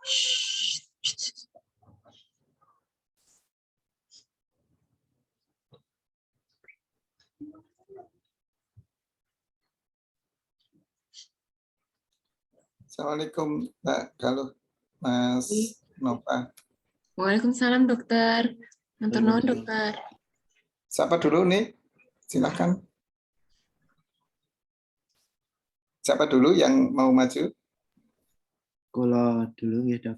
Assalamualaikum, Mbak Galuh, Mas Nova. Waalaikumsalam, dokter. Matur nuwun, dokter. Siapa dulu nih? Silakan. Siapa dulu yang mau maju? Kalau dulu nggih, Dok.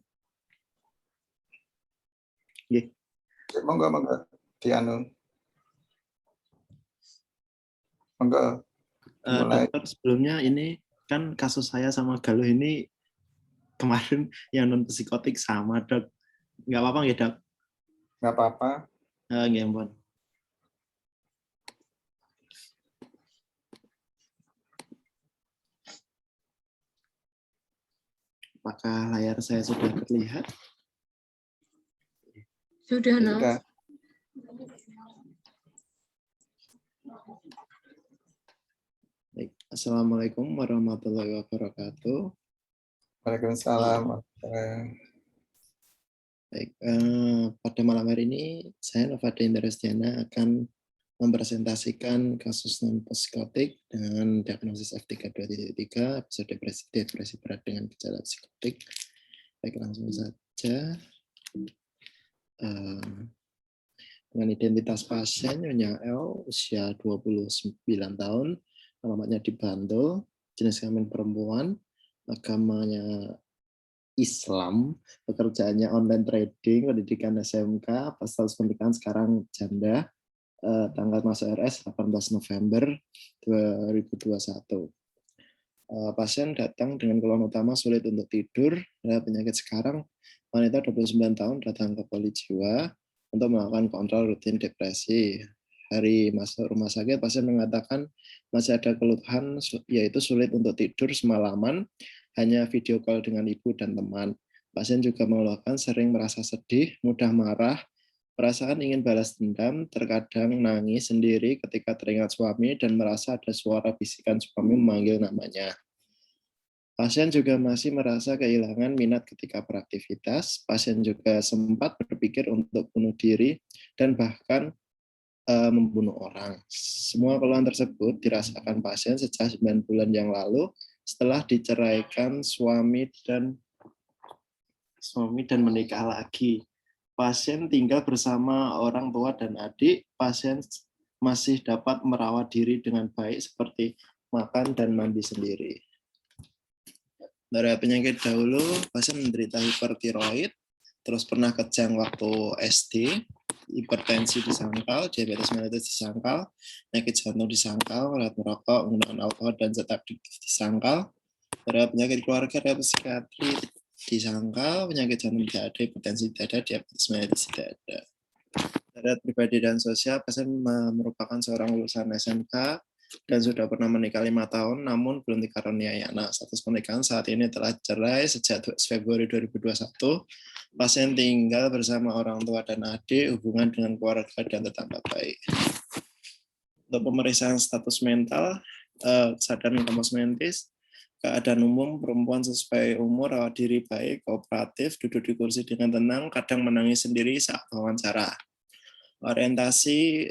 Nggih. Monggo Dianu. Monggo. Dokter, sebelumnya ini kan kasus saya sama Galuh ini kemarin yang non psikotik sama, Dok. Nggak apa-apa nggih, Dok? Nggak apa-apa. Nggih, ampun. Apakah layar saya sudah terlihat? Sudah, no. Sudah. Baik. Assalamualaikum warahmatullahi wabarakatuh. Waalaikumsalam. Baik, pada malam hari ini saya Nova Dendarestiana akan mempresentasikan kasus non-psikotik dengan diagnosis F3.2.3 episode depresi berat dengan gejala psikotik. Baik, langsung saja. Dengan identitas pasien Nyonya L, usia 29 tahun, alamatnya di Bantul, jenis kelamin perempuan, agamanya Islam, pekerjaannya online trading, pendidikan SMK, pas status pernikahan sekarang janda, tanggal masuk RS 18 November 2021. Pasien datang dengan keluhan utama sulit untuk tidur, penyakit sekarang, wanita 29 tahun datang ke poli jiwa untuk melakukan kontrol rutin depresi. Hari masuk rumah sakit, pasien mengatakan masih ada keluhan yaitu sulit untuk tidur semalaman, hanya video call dengan ibu dan teman. Pasien juga mengeluhkan sering merasa sedih, mudah marah, perasaan ingin balas dendam, terkadang nangis sendiri ketika teringat suami dan merasa ada suara bisikan suami memanggil namanya. Pasien juga masih merasa kehilangan minat ketika beraktivitas. Pasien juga sempat berpikir untuk bunuh diri dan bahkan membunuh orang. Semua keluhan tersebut dirasakan pasien sejak 9 bulan yang lalu setelah diceraikan suami dan menikah lagi. Pasien tinggal bersama orang tua dan adik. Pasien masih dapat merawat diri dengan baik seperti makan dan mandi sendiri. Dari penyakit dahulu, pasien menderita hipertiroid, terus pernah kejang waktu SD, hipertensi disangkal, diabetes mellitus disangkal, penyakit jantung disangkal, ulat merokok, penggunaan alkohol dan zat adiktif disangkal. Dari penyakit keluarga, dari psikiatri disangkal, penyakit jantung tidak ada, hipertensi tidak ada, diabetes mellitus tidak ada. Dari pribadi dan sosial, pasien merupakan seorang lulusan SMK dan sudah pernah menikah 5 tahun, namun belum dikaruniai anak. Status pernikahan saat ini telah cerai sejak Februari 2021. Pasien tinggal bersama orang tua dan adik, hubungan dengan keluarga dan tetangga baik. Untuk pemeriksaan status mental, kesadaran kompas mentis, keadaan umum, perempuan sesuai umur, rawat diri baik, kooperatif, duduk di kursi dengan tenang, kadang menangis sendiri saat wawancara. Orientasi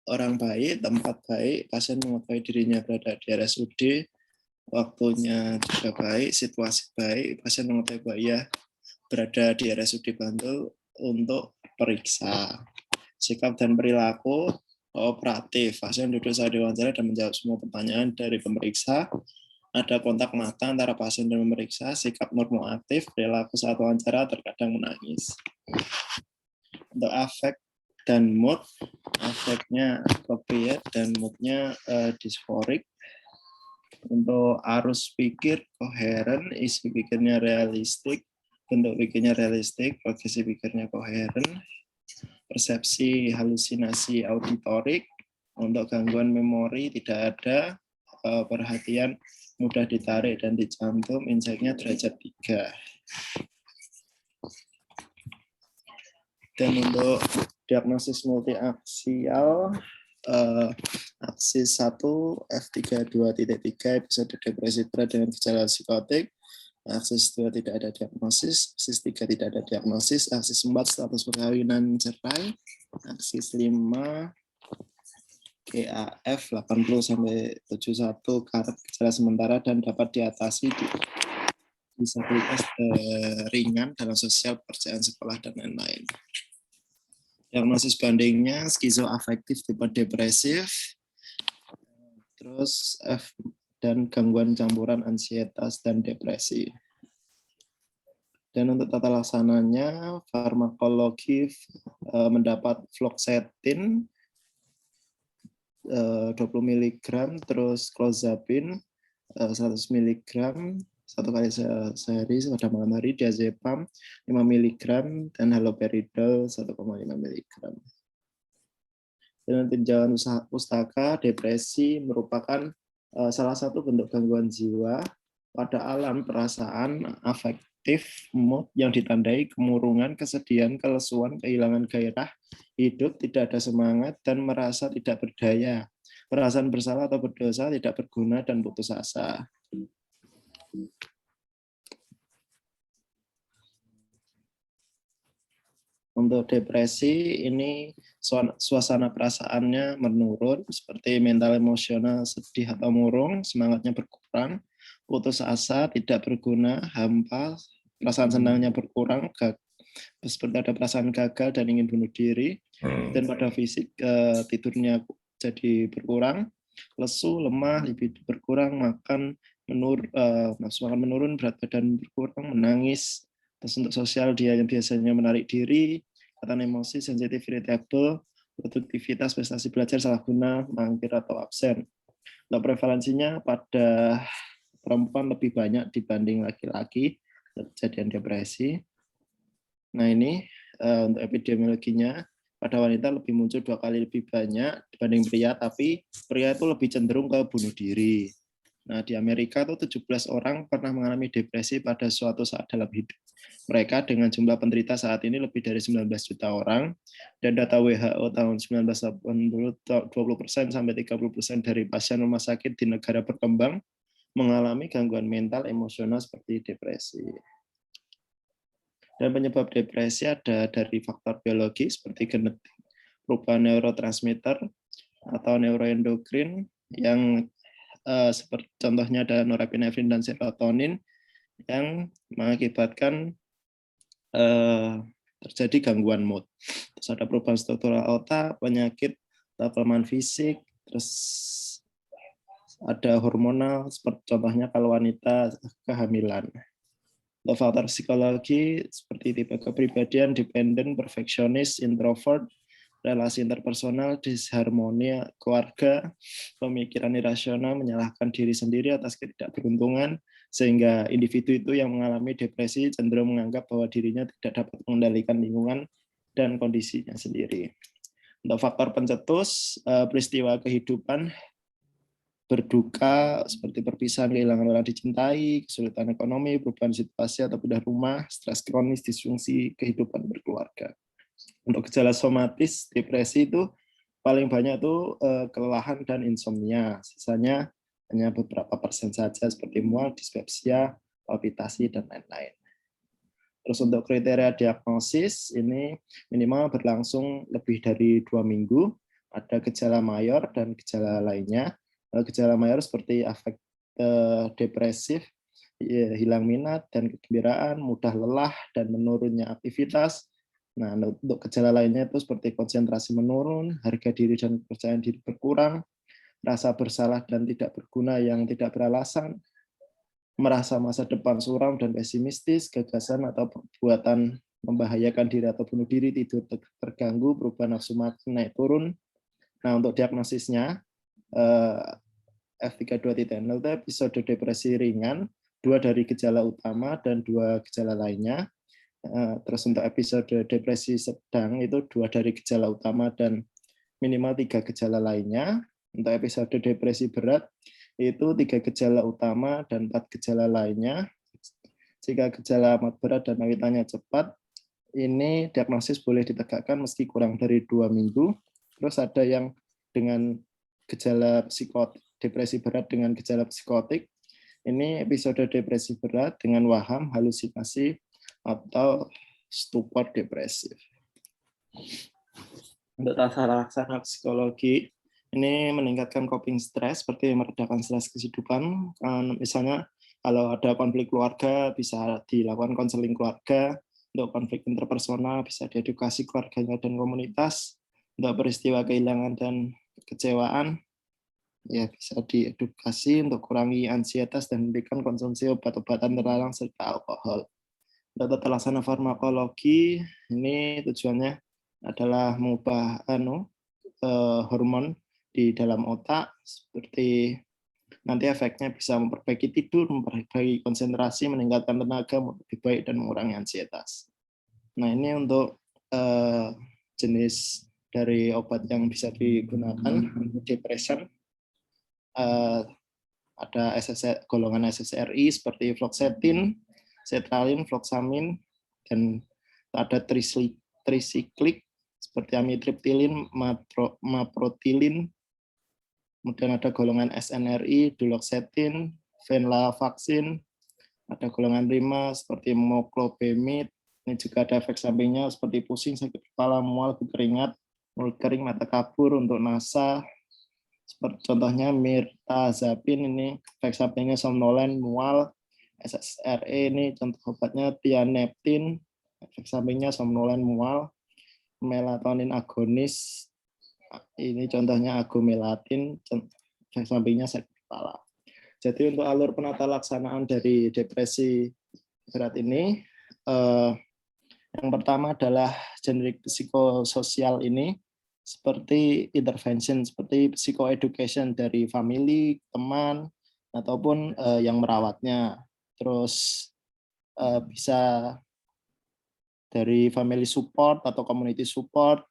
orang baik, tempat baik, pasien mengetahui dirinya berada di RSUD, waktunya juga baik, situasi baik, pasien mengetahui bahwa ia berada di RSUD Bantul untuk periksa. Sikap dan perilaku kooperatif, pasien duduk saat diwawancara dan menjawab semua pertanyaan dari pemeriksa. Ada kontak mata antara pasien dan pemeriksa, sikap normoaktif, perilaku saat wawancara terkadang menangis. Untuk afek dan mood, afeknya appropriate dan moodnya dysphoric. Untuk arus pikir koheren, isi pikirnya realistik, bentuk pikirnya realistik, progresi pikirnya koheren, persepsi halusinasi auditorik. Untuk gangguan memori tidak ada, perhatian mudah ditarik dan dicantum, insight-nya derajat 3. Dan untuk diagnosis multiaksial, aksis 1 F32.3 episode depresi berat dengan gejala psikotik, Aksis 2 tidak ada diagnosis, aksis 3 tidak ada diagnosis, aksis 4 status perkawinan cerai, aksis 5 GAF 80 sampai 71 karet gejala sementara dan dapat diatasi disabilitas ringan dalam sosial, pekerjaan, sekolah, dan lain-lain. Diagnosis bandingnya skizoafektif tipe depresif, terus F dan gangguan campuran ansietas dan depresi. Dan untuk tata laksananya, farmakologi mendapat fluoxetine 20 mg, terus clozapine 100 mg satu kali sehari pada malam hari, diazepam 5 mg, dan haloperidol 1,5 mg. Dan tinjauan pustaka, depresi merupakan salah satu bentuk gangguan jiwa pada alam perasaan afektif mood yang ditandai kemurungan, kesedihan, kelesuan, kehilangan gairah hidup, tidak ada semangat, dan merasa tidak berdaya, perasaan bersalah atau berdosa, tidak berguna, dan putus asa. Untuk depresi ini suasana perasaannya menurun, seperti mental emosional sedih atau murung, semangatnya berkurang, putus asa, tidak berguna, hampa, perasaan senangnya berkurang, seperti ada perasaan gagal dan ingin bunuh diri, dan pada fisik tidurnya jadi berkurang, lesu, lemah, libido berkurang, nafsu makan menurun, berat badan berkurang, menangis. Terus untuk sosial dia yang biasanya menarik diri, ketahanan emosi, sensitif, irritable, produktivitas, prestasi belajar salah guna, mangkir atau absen. Untuk prevalensinya pada perempuan lebih banyak dibanding laki-laki kejadian depresi. Nah ini untuk epidemiologinya, pada wanita lebih muncul 2 kali lebih banyak dibanding pria, tapi pria itu lebih cenderung ke bunuh diri. Nah di Amerika itu 17 orang pernah mengalami depresi pada suatu saat dalam hidup mereka, dengan jumlah penderita saat ini lebih dari 19 juta orang, dan data WHO tahun 1980 20% sampai 30% dari pasien rumah sakit di negara berkembang mengalami gangguan mental emosional seperti depresi. Dan penyebab depresi ada dari faktor biologi seperti genetik, perubahan neurotransmitter atau neuroendokrin yang seperti contohnya ada norepinefrin dan serotonin yang mengakibatkan terjadi gangguan mood. Terus ada perubahan struktural otak, penyakit, kelemahan fisik, terus ada hormonal seperti contohnya kalau wanita kehamilan. Untuk faktor psikologi seperti tipe kepribadian, dependent, perfeksionis, introvert, relasi interpersonal, disharmoni keluarga, pemikiran irasional, menyalahkan diri sendiri atas ketidakberuntungan, sehingga individu itu yang mengalami depresi cenderung menganggap bahwa dirinya tidak dapat mengendalikan lingkungan dan kondisinya sendiri. Untuk faktor pencetus, peristiwa kehidupan berduka seperti perpisahan, kehilangan orang dicintai, kesulitan ekonomi, perubahan situasi atau pindah rumah, stres kronis, disfungsi kehidupan berkeluarga. Untuk gejala somatis depresi itu paling banyak itu kelelahan dan insomnia. Sisanya hanya beberapa persen saja seperti mual, dispepsia, palpitasi, dan lain-lain. Terus untuk kriteria diagnosis ini minimal berlangsung lebih dari 2 minggu, ada gejala mayor dan gejala lainnya. Gejala mayor seperti afek depresif, hilang minat dan kegembiraan, mudah lelah dan menurunnya aktivitas. Nah, untuk gejala lainnya itu seperti konsentrasi menurun, harga diri dan kepercayaan diri berkurang, rasa bersalah dan tidak berguna yang tidak beralasan, merasa masa depan suram dan pesimistis, gagasan atau perbuatan membahayakan diri atau bunuh diri, tidur terganggu, perubahan nafsu makan naik turun. Nah, untuk diagnosisnya, F32.0 episode depresi ringan, 2 dari gejala utama dan 2 gejala lainnya. Terus untuk episode depresi sedang itu 2 dari gejala utama dan minimal 3 gejala lainnya. Untuk episode depresi berat itu 3 gejala utama dan 4 gejala lainnya. Jika gejala amat berat dan lanjutannya cepat, ini diagnosis boleh ditegakkan meski kurang dari 2 minggu. Terus ada yang dengan gejala psikotik, depresi berat dengan gejala psikotik, Ini episode depresi berat dengan waham, halusinasi, atau stupor depresif. Untuk tata laksana psikologi, ini meningkatkan coping stres seperti meredakan stres kehidupan. Misalnya kalau ada konflik keluarga bisa dilakukan konseling keluarga, untuk konflik interpersonal bisa diedukasi keluarganya dan komunitas, untuk peristiwa kehilangan dan kekecewaan ya bisa diedukasi untuk kurangi ansietas dan hentikan konsumsi obat-obatan terlarang serta alkohol. Untuk tata laksana farmakologi ini tujuannya adalah mengubah hormon di dalam otak seperti nanti efeknya bisa memperbaiki tidur, memperbaiki konsentrasi, meningkatkan tenaga, lebih baik dan mengurangi ansietas. Nah ini untuk jenis dari obat yang bisa digunakan antidepresan. Ada golongan SSRI seperti fluoxetine, sertralin, fluoxamine, dan ada trisiklik seperti amitriptilin, maprotilin. Kemudian ada golongan SNRI, duloxetine, venlafaxine, ada golongan 5 seperti moclobemid. Ini juga ada efek sampingnya seperti pusing, sakit kepala, mual, berkeringat, mulut kering, mata kabur. Untuk NASA seperti contohnya mirtazapin, ini efek sampingnya somnolen, mual. SSRI ini contoh obatnya tianeptin, efek sampingnya somnolen, mual. Melatonin agonis, ini contohnya agomelatin, efek sampingnya sakit kepala. Jadi untuk alur penata laksanaan dari depresi berat ini, yang pertama adalah generik psikososial ini, seperti intervention, seperti psychoeducation dari family, teman, ataupun yang merawatnya. Terus bisa dari family support atau community support.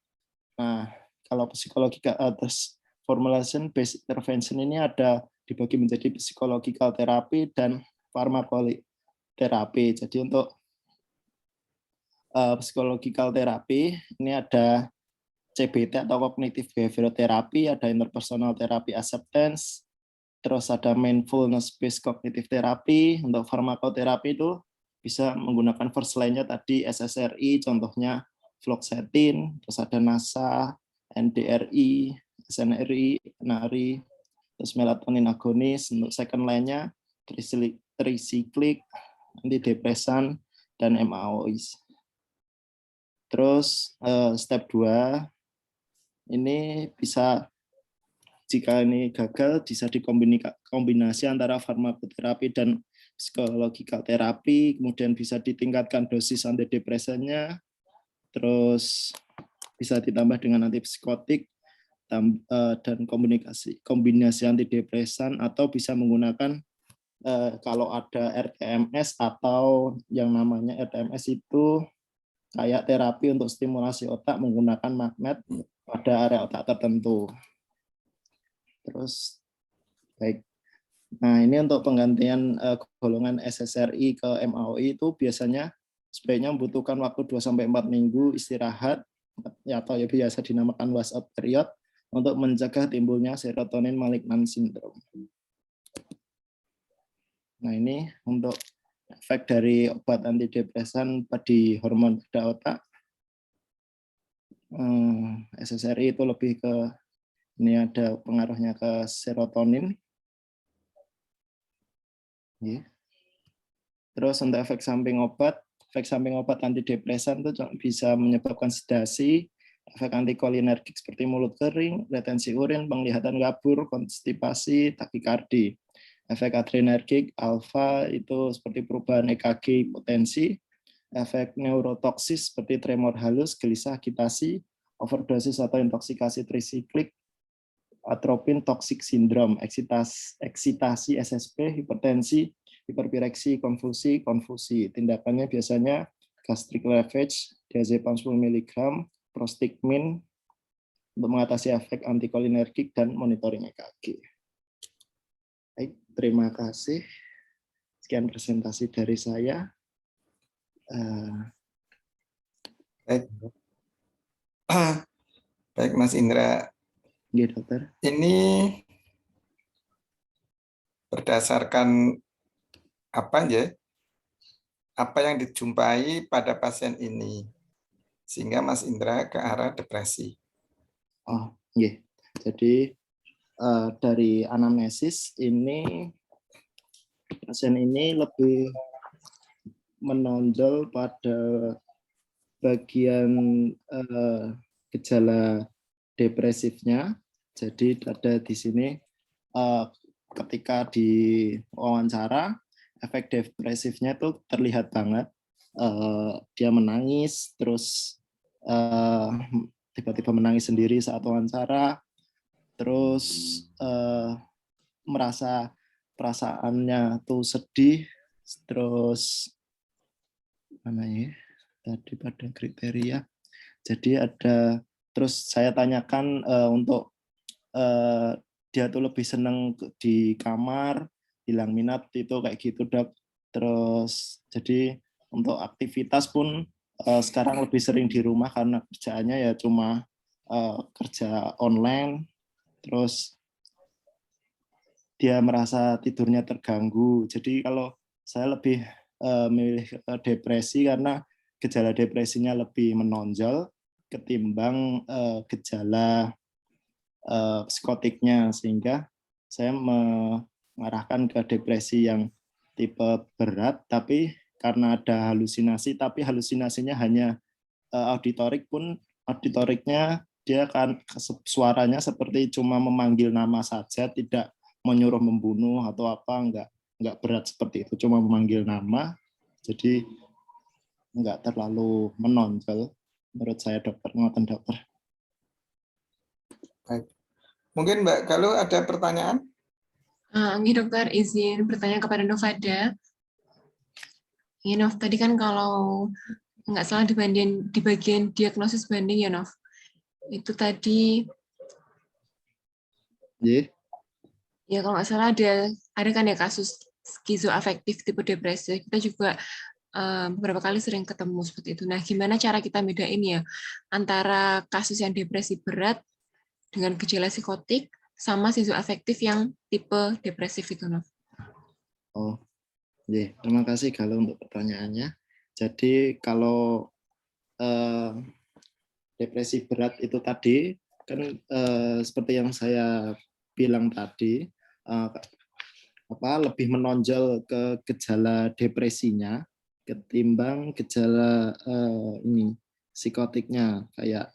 Nah, kalau psikologi atas formulation based intervention ini ada dibagi menjadi psychological therapy dan pharmacotherapy. Jadi untuk psychological therapy ini ada CBT atau cognitive behavioral therapy, ada interpersonal therapy acceptance, terus ada mindfulness based cognitive therapy. Untuk farmakoterapi itu bisa menggunakan first line-nya tadi SSRI, contohnya fluoxetine, terus ada NASA, NDRI, SNRI, NARI, terus melatonin agonis. Untuk second line-nya trisiklik, antidepresan, dan MAOIs. Terus step 2, ini bisa jika ini gagal bisa dikombinasi antara farmakoterapi dan psikological terapi, kemudian bisa ditingkatkan dosis antidepresannya, terus bisa ditambah dengan antipsikotik dan kombinasi antidepresan, atau bisa menggunakan kalau ada RTMS atau yang namanya RTMS itu kayak terapi untuk stimulasi otak menggunakan magnet pada area otak tertentu. Terus baik. Nah, ini untuk penggantian golongan SSRI ke MAOI itu biasanya sebaiknya membutuhkan waktu 2-4 minggu istirahat atau ya biasa dinamakan washout period untuk mencegah timbulnya serotonin malignant syndrome. Nah, ini untuk efek dari obat antidepresan di hormon pada otak. SSRI itu lebih ke ini ada pengaruhnya ke serotonin. Terus untuk efek samping obat antidepresan itu bisa menyebabkan sedasi, efek antikolinergik seperti mulut kering, retensi urin, penglihatan kabur, konstipasi, takikardi. Efek adrenergik alfa itu seperti perubahan EKG, hipotensi. Efek neurotoksis seperti tremor halus, gelisah, agitasi, overdosis atau intoksikasi trisiklik, atropin toxic syndrome, eksitasi SSP, hipertensi, hiperpireksi, konfusi. Tindakannya biasanya gastric lavage, diazepam 10 mg, prostigmin untuk mengatasi efek antikolinergik dan monitoring EKG. Baik, terima kasih. Sekian presentasi dari saya. Baik. Baik, Mas Indra. Ya, dokter. Ini berdasarkan apa yang dijumpai pada pasien ini sehingga Mas Indra ke arah depresi. Oh, iya. Jadi dari anamnesis ini pasien ini lebih menonjol pada bagian gejala depresifnya. Jadi ada di sini ketika di wawancara efek depresifnya itu terlihat banget. Dia menangis, terus tiba-tiba menangis sendiri saat wawancara, terus merasa perasaannya tuh sedih, terus mana ya tadi pada kriteria. Jadi ada, terus saya tanyakan untuk dia tuh lebih senang di kamar, hilang minat itu kayak gitu Dok. Terus jadi untuk aktivitas pun sekarang lebih sering di rumah karena kerjaannya ya cuma kerja online. Terus dia merasa tidurnya terganggu. Jadi kalau saya lebih memilih depresi karena gejala depresinya lebih menonjol ketimbang gejala psikotiknya, sehingga saya mengarahkan ke depresi yang tipe berat, tapi karena ada halusinasi, tapi halusinasinya hanya auditorik pun, auditoriknya dia kan suaranya seperti cuma memanggil nama saja, tidak menyuruh membunuh atau apa, enggak berat seperti itu, cuma memanggil nama, jadi enggak terlalu menonjol menurut saya dokter, ngoten dokter. Baik. Mungkin Mbak Galuh ada pertanyaan? Ini dokter izin bertanya kepada Novada. Ya Nov, tadi kan kalau nggak salah di bagian diagnosis banding ya Nov. Itu tadi ya kalau nggak salah ada kan ya kasus skizoafektif tipe depresi. Kita juga beberapa kali sering ketemu seperti itu. Nah, gimana cara kita bedain ya antara kasus yang depresi berat dengan gejala psikotik sama skizoafektif yang tipe depresif itu, Nov? Oh, yeah. Terima kasih Galuh untuk pertanyaannya. Jadi kalau depresi berat itu tadi kan seperti yang saya bilang tadi, lebih menonjol ke gejala depresinya ketimbang gejala ini psikotiknya kayak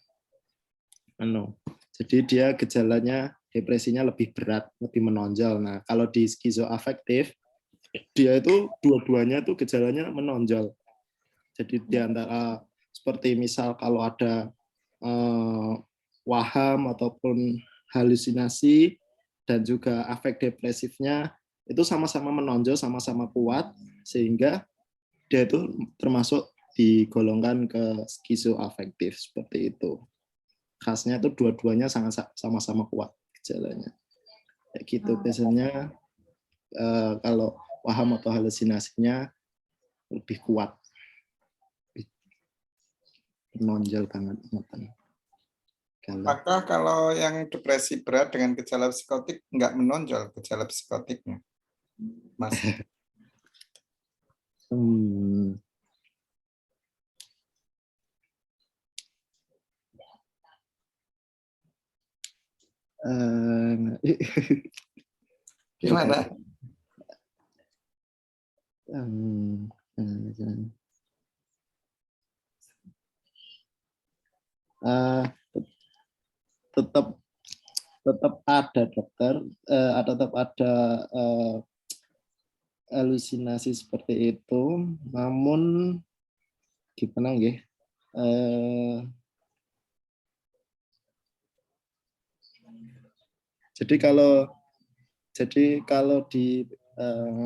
jadi dia gejalanya depresinya lebih berat, lebih menonjol. Nah, kalau di skizoafektif dia itu dua-duanya tuh gejalanya menonjol. Jadi di antara seperti misal kalau ada waham ataupun halusinasi dan juga afek depresifnya itu sama-sama menonjol, sama-sama kuat, sehingga dia itu termasuk digolongkan ke skizoafektif seperti itu. Khasnya itu dua-duanya sama-sama kuat gejalanya. Kayak gitu biasanya kalau waham atau halusinasinya lebih kuat, menonjol banget. Apakah kalau yang depresi berat dengan gejala psikotik nggak menonjol gejala psikotiknya, Mas? Gimana? Tetap ada dokter, tetap ada halusinasi seperti itu, namun gimana ya? Jadi kalau di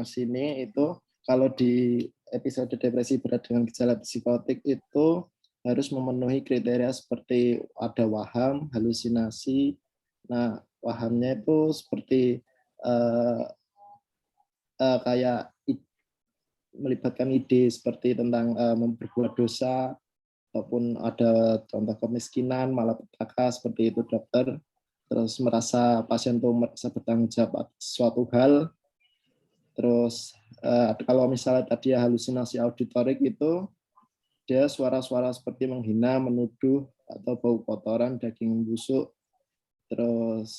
sini itu kalau di episode depresi berat dengan gejala psikotik itu harus memenuhi kriteria seperti ada waham, halusinasi. Nah, wahamnya itu seperti kayak melibatkan ide seperti tentang memperbuat dosa ataupun ada contoh kemiskinan, malapetaka seperti itu dokter. Terus merasa pasien itu merasa bertanggung jawab atas suatu hal, Terus kalau misalnya tadi halusinasi auditorik itu dia suara-suara seperti menghina, menuduh, atau bau kotoran, daging busuk. Terus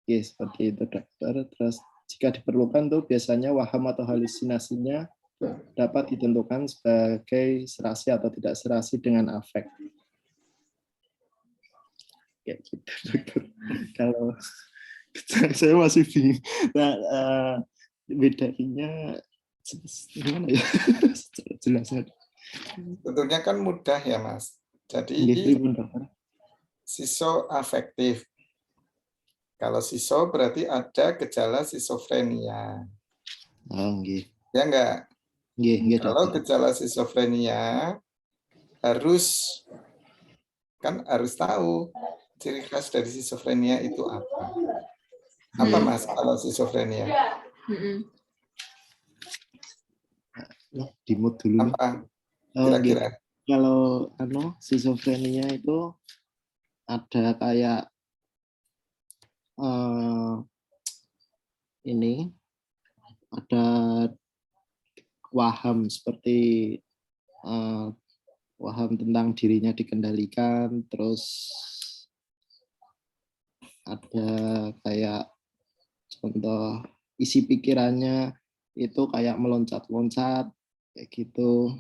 ya seperti itu dokter. Terus jika diperlukan tuh biasanya waham atau halusinasinya dapat ditentukan sebagai serasi atau tidak serasi dengan afek. Kayak gitu dokter. Kalau saya masih bingung. Nah, bedanya gimana ya? Jelas. Sebetulnya kan mudah ya Mas. Jadi sisoafektif. Kalau siso berarti ada gejala schizofrenia. Oh, ya enggak? Kalau gejala schizofrenia harus tahu ciri khas dari schizofrenia itu apa. Apa Mas kalau schizofrenia? Dimut dulu. Apa kira-kira? Kalau schizofrenia itu ada kayak ini ada waham seperti waham tentang dirinya dikendalikan, terus ada kayak contoh isi pikirannya itu kayak meloncat-loncat kayak gitu.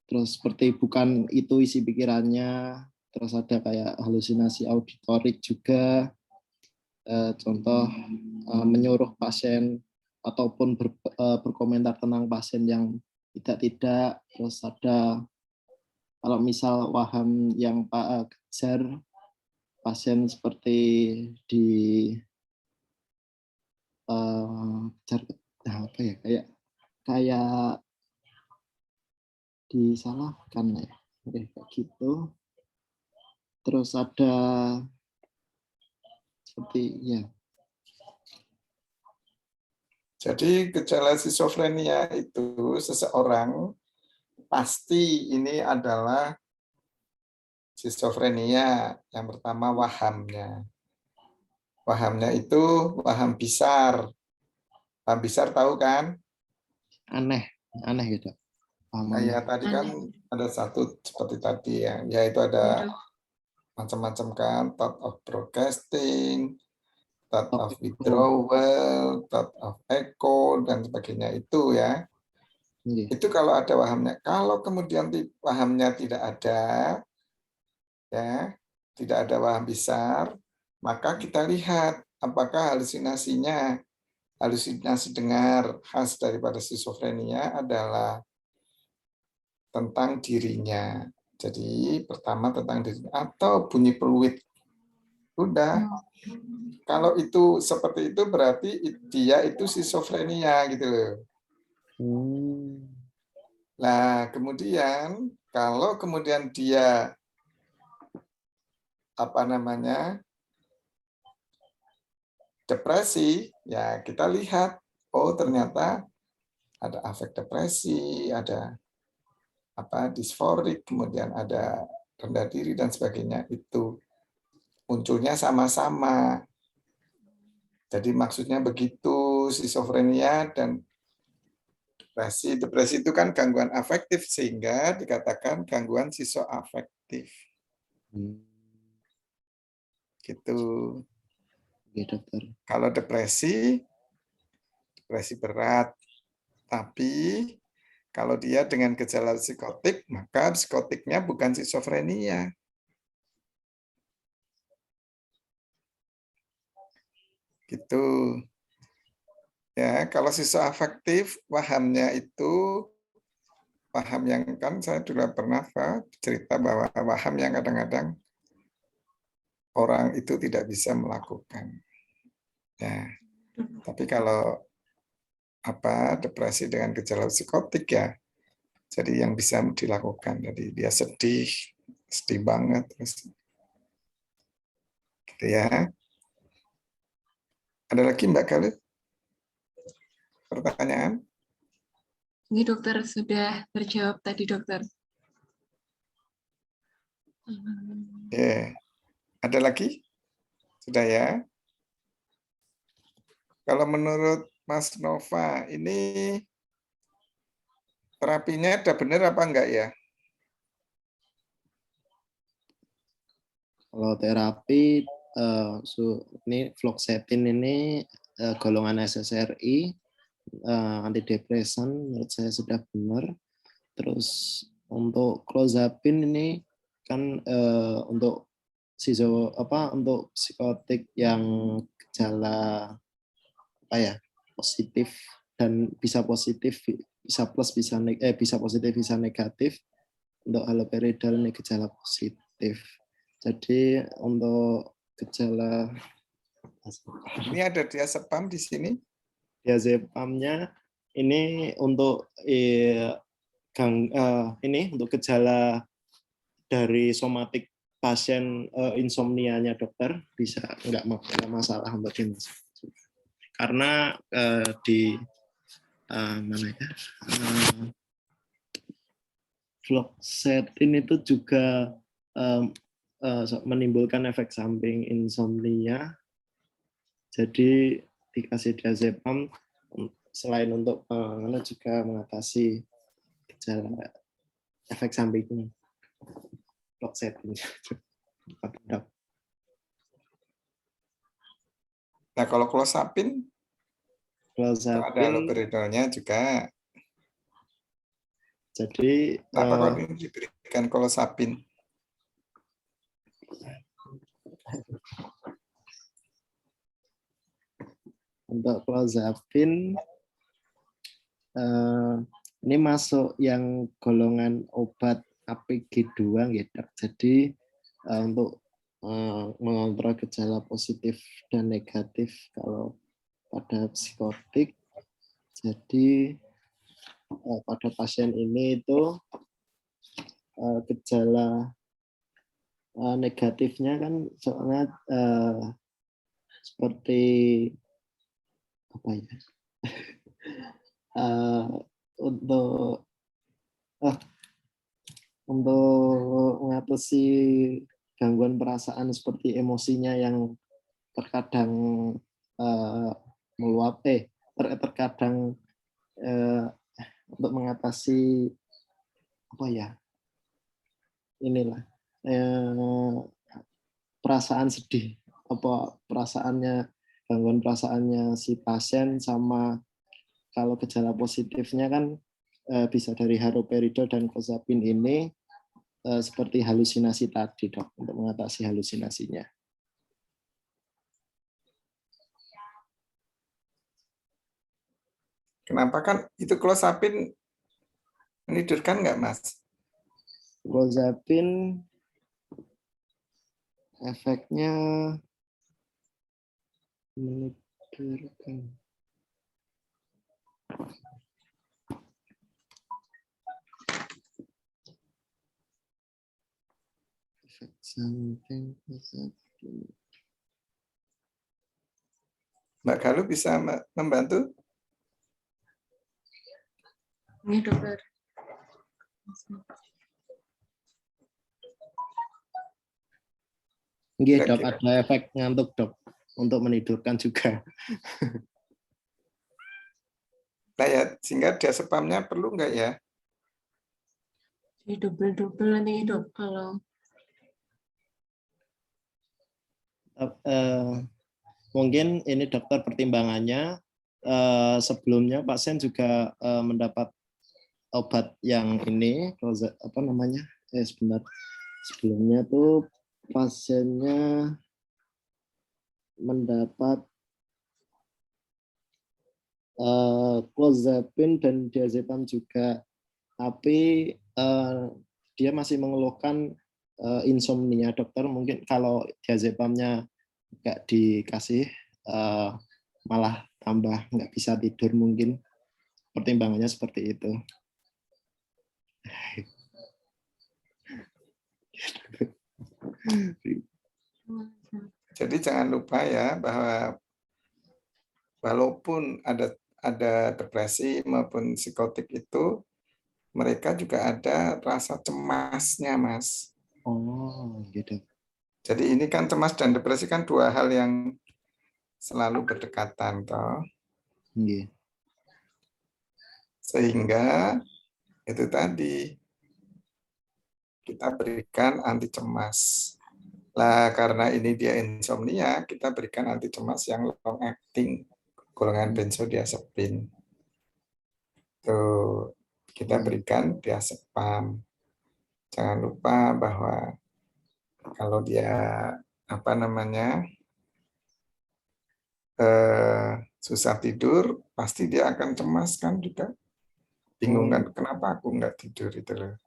Terus seperti bukan itu isi pikirannya, terus ada kayak halusinasi auditorik juga, contoh menyuruh pasien ataupun berkomentar tentang pasien yang tidak, terus ada kalau misal waham yang kejar pasien seperti di apa ya kayak disalahkan ya kayak gitu. Terus ada seperti ya. Jadi gejala schizofrenia itu seseorang pasti ini adalah schizofrenia. Yang pertama wahamnya. Wahamnya itu waham bisar. Waham bisar tahu kan? Aneh gitu. Ya tadi kan ada satu seperti tadi ya, yaitu ada macam-macam kan, thought of broadcasting, thought of withdrawal, thought of echo dan sebagainya itu ya. Itu kalau ada wahamnya. Kalau kemudian wahamnya tidak ada, ya, tidak ada waham besar, maka kita lihat apakah halusinasi dengar khas daripada schizofrenia adalah tentang dirinya. Jadi pertama tentang dirinya atau bunyi peluit. Udah. Kalau itu seperti itu berarti dia itu schizofrenia gitu loh. Nah, kemudian kalau kemudian dia depresi, ya kita lihat oh ternyata ada afek depresi, ada disforik, kemudian ada rendah diri dan sebagainya, itu munculnya sama-sama. Jadi maksudnya begitu, schizofrenia dan depresi. Depresi itu kan gangguan afektif, sehingga dikatakan gangguan sisoafektif. Gitu. Ya, dokter. Kalau depresi berat. Tapi kalau dia dengan gejala psikotik, maka psikotiknya bukan skizofrenia. Gitu. Ya, kalau sisoafektif, wahamnya itu waham yang kan saya juga pernah cerita bahwa waham yang kadang-kadang orang itu tidak bisa melakukan. Ya. Tapi kalau depresi dengan gejala psikotik ya, jadi yang bisa dilakukan. Jadi dia sedih banget terus. Gitu ya. Ada lagi Mbak Khalid? Pertanyaan? Ini dokter sudah terjawab tadi dokter. Ada lagi? Sudah ya? Kalau menurut Mas Nova, ini terapinya ada benar apa enggak ya? Kalau terapi ini fluoxetine ini golongan SSRI, antidepresan menurut saya sudah benar. Terus untuk clozapine ini kan untuk untuk psikotik yang gejala positif dan bisa positif, bisa plus, bisa positif, bisa negatif. Untuk haloperidol ini gejala positif. Jadi untuk gejala ini ada diazepam di sini. Diazepamnya ini untuk untuk gejala dari somatik pasien insomnianya dokter, bisa nggak masalah untuk ini. Karena di mana ya? Fluoxetine itu juga menimbulkan efek samping insomnia. Jadi dikasih diazepam selain untuk juga mengatasi gejala efek samping fluoxetine. Nah, kalau clozapine ada haloperidolnya juga. Jadi kenapa kok ini diberikan clozapine? Untuk clozapine ini masuk yang golongan obat APG2 gitu. Jadi untuk mengontrol gejala positif dan negatif kalau pada psikotik. Jadi pada pasien ini itu gejala negatifnya kan soalnya seperti apa ya? Untuk mengatasi gangguan perasaan seperti emosinya yang terkadang meluap, terkadang untuk mengatasi perasaan sedih, gangguan perasaannya si pasien, sama kalau gejala positifnya kan bisa dari haloperidol dan clozapine ini seperti halusinasi tadi, dok, untuk mengatasi halusinasinya. Kenapa kan itu clozapine menidurkan nggak, Mas? Clozapine efeknya menidurkan. Efek samping clozapine. Mbak Galuh bisa membantu? Ini dokter. Iya, dok, ada efek ngantuk, dok, untuk menidurkan juga. Nah ya, sehingga diazepamnya perlu nggak ya? Jadi double nanti, dok, kalau mungkin ini dokter pertimbangannya sebelumnya pasien juga mendapat obat yang ini sebentar, sebelumnya tuh pasiennya mendapat clozapine dan diazepam juga, tapi dia masih mengeluhkan insomnia. Dokter mungkin kalau diazepamnya nggak dikasih malah tambah nggak bisa tidur, mungkin pertimbangannya seperti itu. Jadi jangan lupa ya bahwa walaupun ada depresi maupun psikotik itu, mereka juga ada rasa cemasnya, Mas. Oh, gitu. Jadi ini kan cemas dan depresi kan dua hal yang selalu berdekatan, toh. Nggih. Sehingga itu tadi kita berikan anti cemas. Lah karena ini dia insomnia, kita berikan anti cemas yang long acting, golongan benzodiazepin. Tuh, kita berikan diazepam. Jangan lupa bahwa kalau dia susah tidur, pasti dia akan cemas kan juga. Bingung kan kenapa aku nggak tidur itu loh.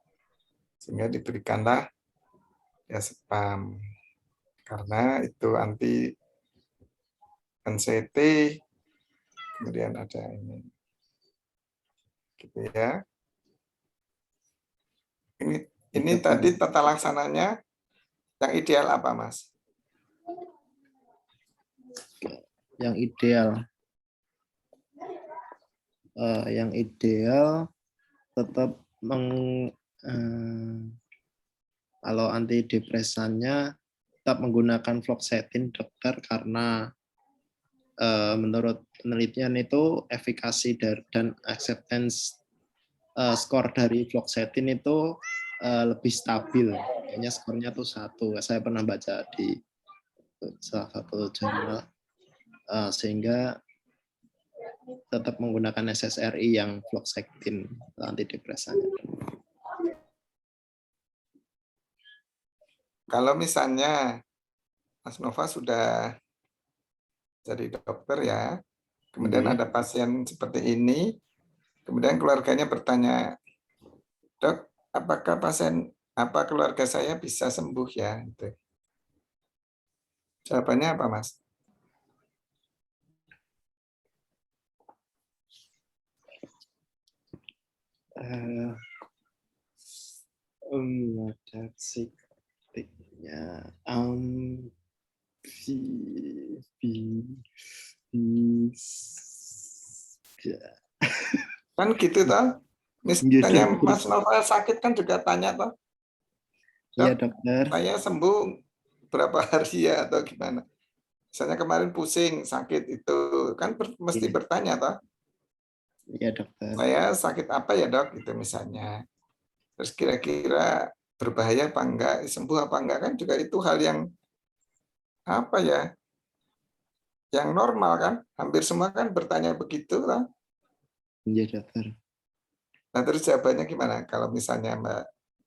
Sehingga diberikanlah diazepam. Karena itu anti anxiety, kemudian ada ini, gitu ya. Ini tadi tata laksananya yang ideal apa, Mas? Yang ideal tetap kalau antidepresannya tetap menggunakan fluoxetine, dokter, karena menurut penelitian itu efikasi dan acceptance skor dari fluoxetine itu lebih stabil. Kayaknya skornya tuh 1. Saya pernah baca di salah satu jurnal. Sehingga tetap menggunakan SSRI yang fluoxetine antidepresannya. Kalau misalnya Mas Nova sudah jadi dokter ya, kemudian ada pasien seperti ini, kemudian keluarganya bertanya, Dok, apakah keluarga saya bisa sembuh ya? Gitu. Jawabannya apa, Mas? Ada psikotipnya. Kan gitu toh. Misalnya Mas Nova sakit kan juga tanya toh. Iya, dokter. Saya sembuh berapa hari ya atau gimana? Misalnya kemarin pusing, sakit itu kan mesti bertanya toh. Iya, dokter. Saya sakit apa ya, Dok? Itu misalnya. Terus kira-kira berbahaya apa enggak, sembuh apa enggak, kan juga itu hal yang apa ya? Yang normal kan? Hampir semua kan bertanya begitu lah. Iya, dokter. Nah, terus jawabannya gimana kalau misalnya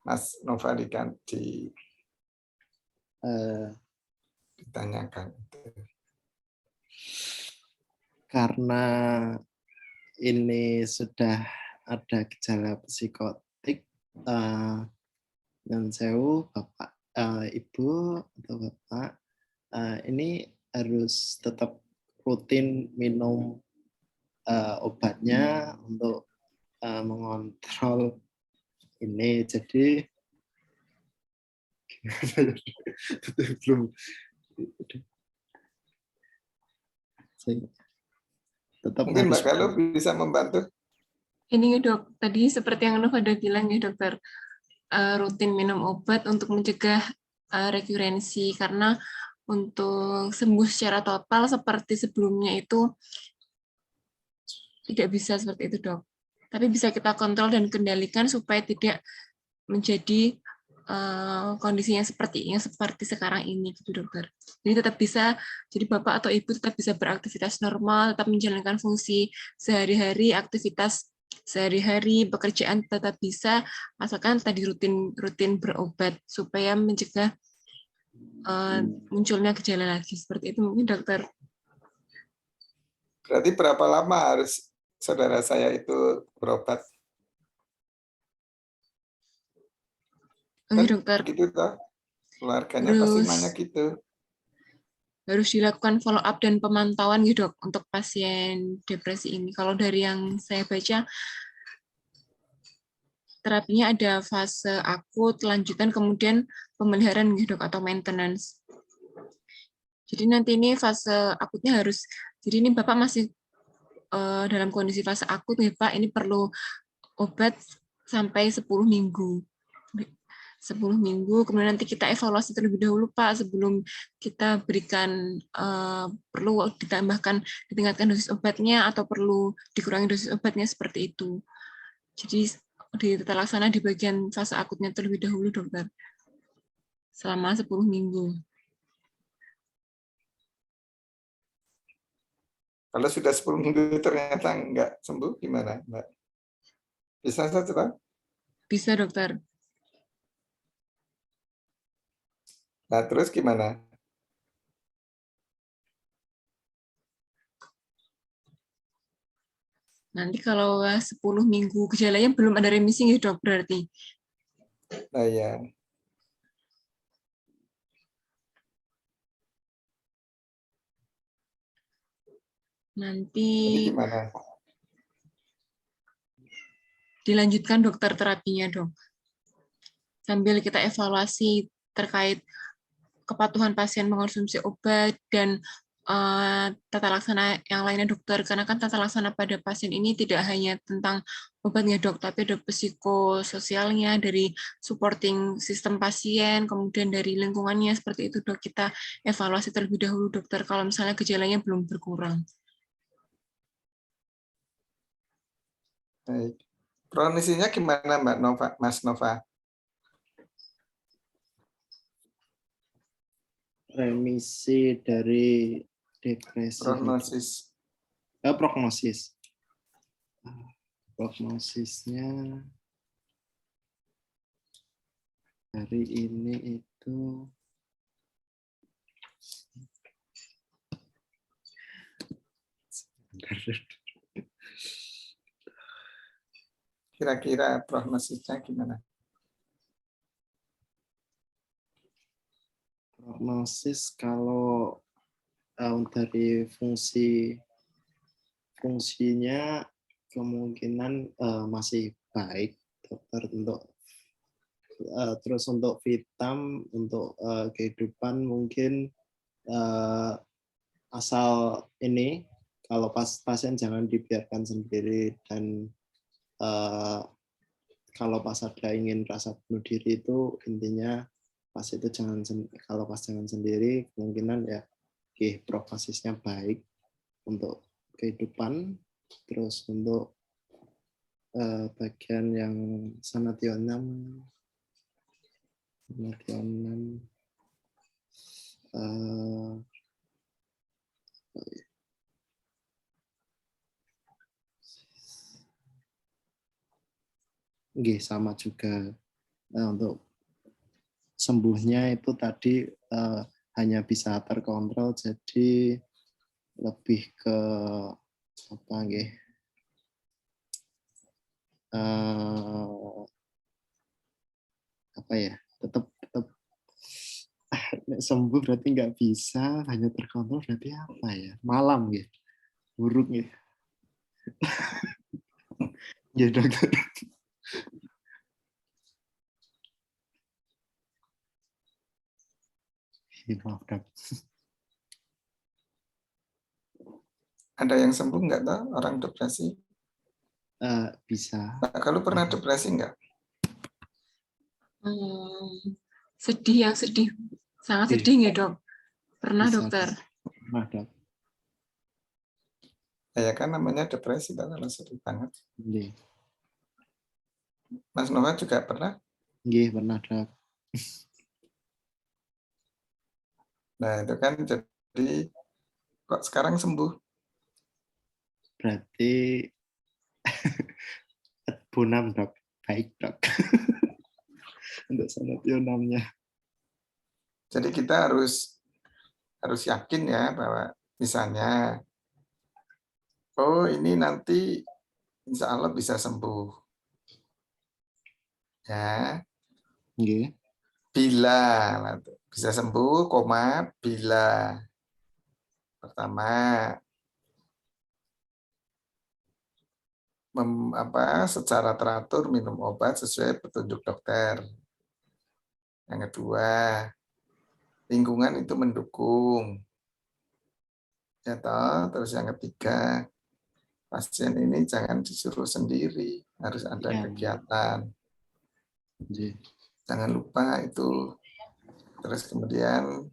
Mas Nova ditanyakan? Karena ini sudah ada gejala psikotik, dan sewu, Bapak, Ibu atau Bapak, ini harus tetap rutin minum obatnya untuk mengontrol ini. Jadi belum tetap mungkin harus. Mbak Galuh bisa membantu. Ini Dok, tadi seperti yang Nova udah bilang ya dokter, rutin minum obat untuk mencegah rekurensi, karena untuk sembuh secara total seperti sebelumnya itu tidak bisa seperti itu, Dok. Tapi bisa kita kontrol dan kendalikan supaya tidak menjadi kondisinya seperti sekarang ini, gitu, dokter. Jadi tetap bisa, jadi Bapak atau Ibu tetap bisa beraktivitas normal, tetap menjalankan fungsi sehari-hari, aktivitas sehari-hari, pekerjaan tetap bisa, asalkan tadi rutin berobat supaya mencegah munculnya gejala lagi seperti itu, mungkin dokter. Berarti berapa lama harus saudara saya itu berobat? Oke, dokter. Gitu toh. Keluarganya pasti nanya gitu. Harus dilakukan follow up dan pemantauan gitu, Dok, untuk pasien depresi ini. Kalau dari yang saya baca, terapinya ada fase akut, lanjutan, kemudian pemeliharaan gitu, Dok, atau maintenance. Jadi nanti ini fase akutnya harus, jadi ini Bapak masih dalam kondisi fase akut nih Pak, ini perlu obat sampai 10 minggu. 10 minggu, kemudian nanti kita evaluasi terlebih dahulu Pak sebelum kita berikan perlu ditingkatkan dosis obatnya atau perlu dikurangi dosis obatnya seperti itu. Jadi ditata laksana di bagian fase akutnya terlebih dahulu dokter selama 10 minggu. Kalau sudah 10 minggu ternyata nggak sembuh, gimana, Mbak? Bisa saja, Pak? Bisa, dokter. Nah, terus gimana? Nanti kalau 10 minggu gejalanya belum ada remisi ya dok berarti? Nah, ya. Nanti gimana? Dilanjutkan dokter terapinya dok. Sambil kita evaluasi terkait kepatuhan pasien mengonsumsi obat dan tata laksana yang lainnya dokter, karena kan tata laksana pada pasien ini tidak hanya tentang obatnya dok, tapi ada psikososialnya, dari supporting sistem pasien, kemudian dari lingkungannya, seperti itu dok. Kita evaluasi terlebih dahulu dokter kalau misalnya gejalanya belum berkurang. Baik. Prognosinya gimana Mbak Nova, Mas Nova? Remisi dari depresi. Prognosis. Prognosis. Prognosisnya hari ini itu Kira-kira prognosisnya gimana? prognosis kalau dari fungsinya kemungkinan masih baik dokter, untuk terus untuk vitam, untuk kehidupan mungkin asal ini kalau pasien jangan dibiarkan sendiri, dan kalau pas ada ingin rasa bunuh diri itu intinya pas itu kalau pas jangan sendiri, kemungkinan ya prognosisnya baik untuk kehidupan. Terus untuk bagian yang sanationam sama juga. Nah, untuk sembuhnya itu tadi hanya bisa terkontrol, jadi lebih ke apa nggih? Apa ya? Tetap sembuh berarti nggak bisa, hanya terkontrol berarti apa ya? Malam gitu. Buruk gitu. Ya dokter. Maaf, dok. Ada yang sembuh nggak tahu orang depresi? Bisa. Nah, kalau pernah depresi nggak? Sedih, yang sedih, sangat sedih nggak dok? Pernah Bisa, dokter? Pernah dok. Ya kan namanya depresi kalau sedih banget. Nggih. Mas Nova juga pernah? Nggih, pernah dok. Nah itu kan jadi kok sekarang sembuh? Berarti bonam dok, baik dok. Untuk sanationamnya. Jadi kita harus yakin ya bahwa misalnya, oh ini nanti insya Allah bisa sembuh. Ya. Nggih. Bila bisa sembuh, bila. Pertama, secara teratur minum obat sesuai petunjuk dokter. Yang kedua, lingkungan itu mendukung. Ya toh, terus yang ketiga, pasien ini jangan disuruh sendiri, harus ada kegiatan. Jangan lupa itu. Terus kemudian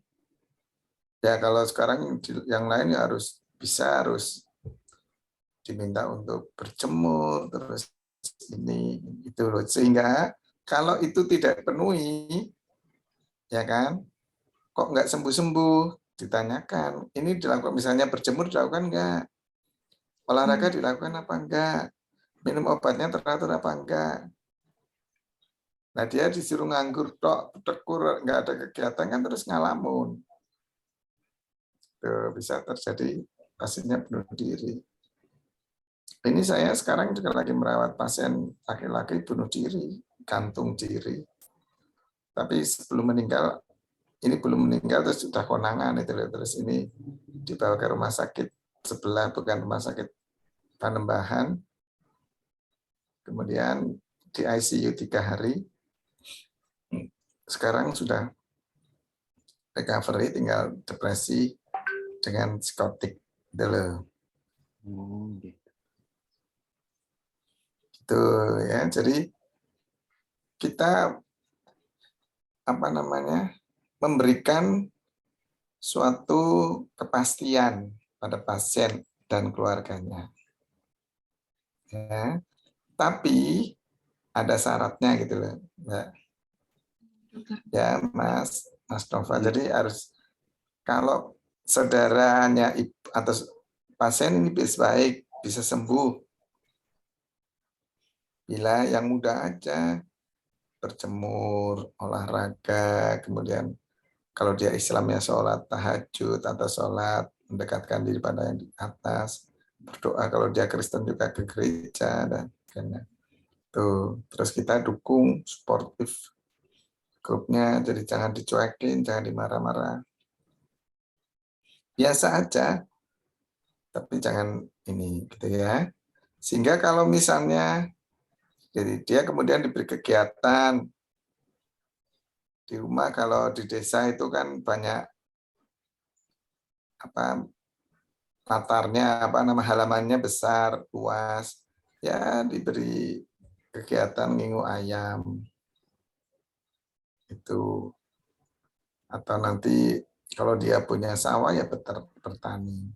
ya kalau sekarang yang lain ya harus diminta untuk berjemur, terus ini itu loh. Sehingga kalau itu tidak penuhi, ya kan, kok nggak sembuh-sembuh, ditanyakan. Ini dilakukan, misalnya berjemur dilakukan enggak? Olahraga dilakukan apa enggak? Minum obatnya teratur apa enggak? Nah dia disuruh nganggur tok, tekur, nggak ada kegiatan kan terus ngalamun. Tuh, bisa terjadi pasiennya bunuh diri. Ini saya sekarang juga lagi merawat pasien laki-laki bunuh diri, gantung diri. Tapi sebelum meninggal, ini belum meninggal terus sudah konangan itu, terus ini dibawa ke rumah sakit sebelah, bukan rumah sakit Panembahan. Kemudian di ICU 3 hari. Sekarang sudah recovery, tinggal depresi dengan psikotik dulu. Gitu ya. Jadi kita memberikan suatu kepastian pada pasien dan keluarganya. Ya. Tapi ada syaratnya gitu loh, Mbak. Ya, Mas Nova. Jadi harus, kalau saudaranya atau pasien ini bisa baik, bisa sembuh, bila yang muda aja, berjemur, olahraga, kemudian kalau dia Islamnya sholat tahajud atau sholat mendekatkan diri pada yang di atas, berdoa. Kalau dia Kristen juga ke gereja dan sebagainya. Tuh, terus kita dukung sportif grupnya, jadi jangan dicuekin, jangan dimarah-marah. Biasa aja, tapi jangan ini gitu ya. Sehingga kalau misalnya jadi dia kemudian diberi kegiatan di rumah, kalau di desa itu kan banyak latarnya, halamannya besar, luas, ya diberi kegiatan ngingu ayam itu, atau nanti kalau dia punya sawah ya bertani.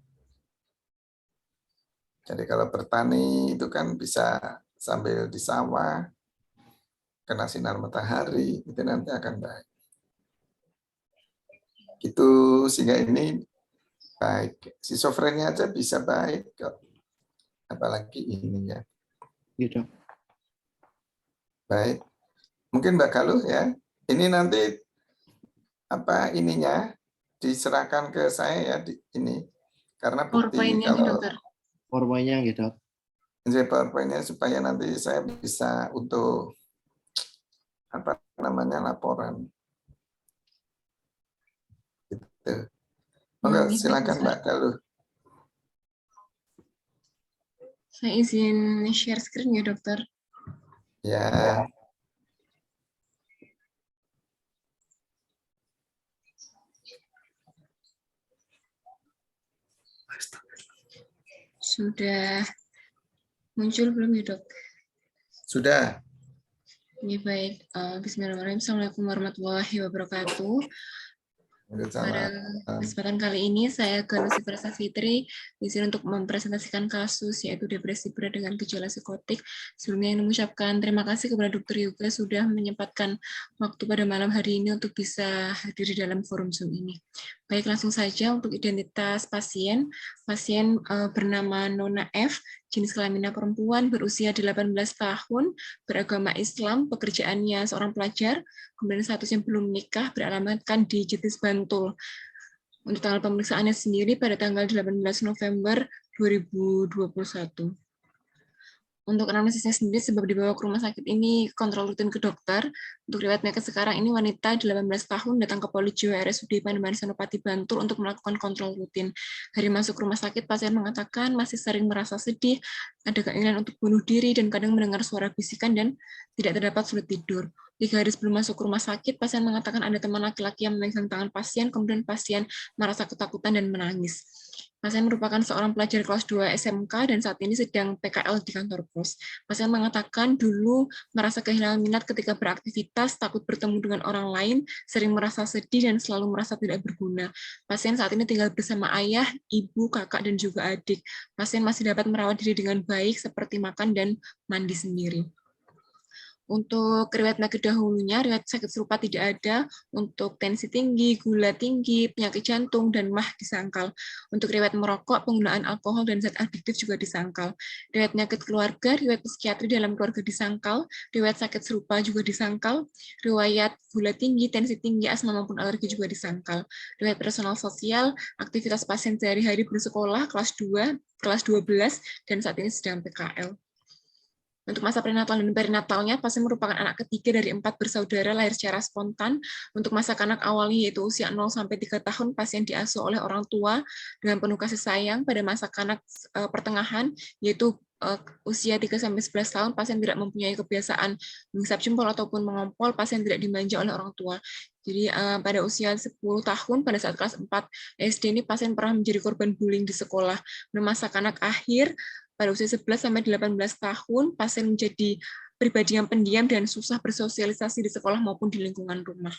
Jadi kalau bertani itu kan bisa sambil di sawah, kena sinar matahari, itu nanti akan baik. Itu sehingga ini baik. Schizofrenia aja bisa baik kok. Apalagi ini ya. Gitu. Baik. Mungkin Mbak Galuh ya. Ini nanti ininya diserahkan ke saya ya ini. Karena bukti kalau PowerPoint-nya gitu. PowerPoint-nya supaya nanti saya bisa untuk laporan. Gitu. Monggo silakan Mbak Galuh. Saya izin share screen ya, Dokter. Ya. Sudah muncul belum ya, Dok? Sudah. Ya, baik. Bismillahirrahmanirrahim. Assalamualaikum warahmatullahi wabarakatuh. Pada kesempatan kali ini saya Galuh Siprasa Fitri di sini untuk mempresentasikan kasus yaitu depresi berat dengan gejala psikotik. Sebelumnya ingin mengucapkan terima kasih kepada Dr. Yoga sudah menyempatkan waktu pada malam hari ini untuk bisa hadir di dalam forum Zoom ini. Baik, langsung saja untuk identitas pasien. Pasien bernama Nona F, jenis kelaminnya perempuan, berusia 18 tahun, beragama Islam, pekerjaannya seorang pelajar, kemudian statusnya belum menikah, beralamatkan di Jetis, Bantul. Untuk tanggal pemeriksaannya sendiri pada tanggal 18 November 2021. Untuk anamnesisnya sendiri sebab dibawa ke rumah sakit ini kontrol rutin ke dokter. Untuk riwayat mereka sekarang ini wanita 18 tahun datang ke Polijiwa RSUD Panembahan Senopati Bantul untuk melakukan kontrol rutin. Hari masuk rumah sakit pasien mengatakan masih sering merasa sedih, ada keinginan untuk bunuh diri dan kadang mendengar suara bisikan dan tidak terdapat sulit tidur. 3 hari sebelum masuk ke rumah sakit, pasien mengatakan ada teman laki-laki yang memegang tangan pasien, kemudian pasien merasa ketakutan dan menangis. Pasien merupakan seorang pelajar kelas 2 SMK dan saat ini sedang PKL di kantor pos. Pasien mengatakan dulu merasa kehilangan minat ketika beraktivitas, takut bertemu dengan orang lain, sering merasa sedih dan selalu merasa tidak berguna. Pasien saat ini tinggal bersama ayah, ibu, kakak, dan juga adik. Pasien masih dapat merawat diri dengan baik seperti makan dan mandi sendiri. Untuk riwayat penyakit dahulunya, riwayat sakit serupa tidak ada. Untuk tensi tinggi, gula tinggi, penyakit jantung, dan MAH disangkal. Untuk riwayat merokok, penggunaan alkohol, dan zat adiktif juga disangkal. Riwayat penyakit keluarga, riwayat psikiatri dalam keluarga disangkal. Riwayat sakit serupa juga disangkal. Riwayat gula tinggi, tensi tinggi, asma maupun alergi juga disangkal. Riwayat personal sosial, aktivitas pasien sehari-hari bersekolah, kelas 2, kelas 12, dan saat ini sedang PKL. Untuk masa prenatal dan perinatalnya, pasien merupakan anak ketiga dari 4 bersaudara lahir secara spontan. Untuk masa kanak awalnya yaitu usia 0-3 tahun, pasien diasuh oleh orang tua dengan penuh kasih sayang. Pada masa kanak pertengahan, yaitu usia 3-11 tahun, pasien tidak mempunyai kebiasaan menghisap jempol ataupun mengompol, pasien tidak dimanja oleh orang tua. Jadi pada usia 10 tahun, pada saat kelas 4 SD ini, pasien pernah menjadi korban bullying di sekolah. Pada masa kanak akhir, pada usia 11-18 tahun, pasien menjadi pribadi yang pendiam dan susah bersosialisasi di sekolah maupun di lingkungan rumah.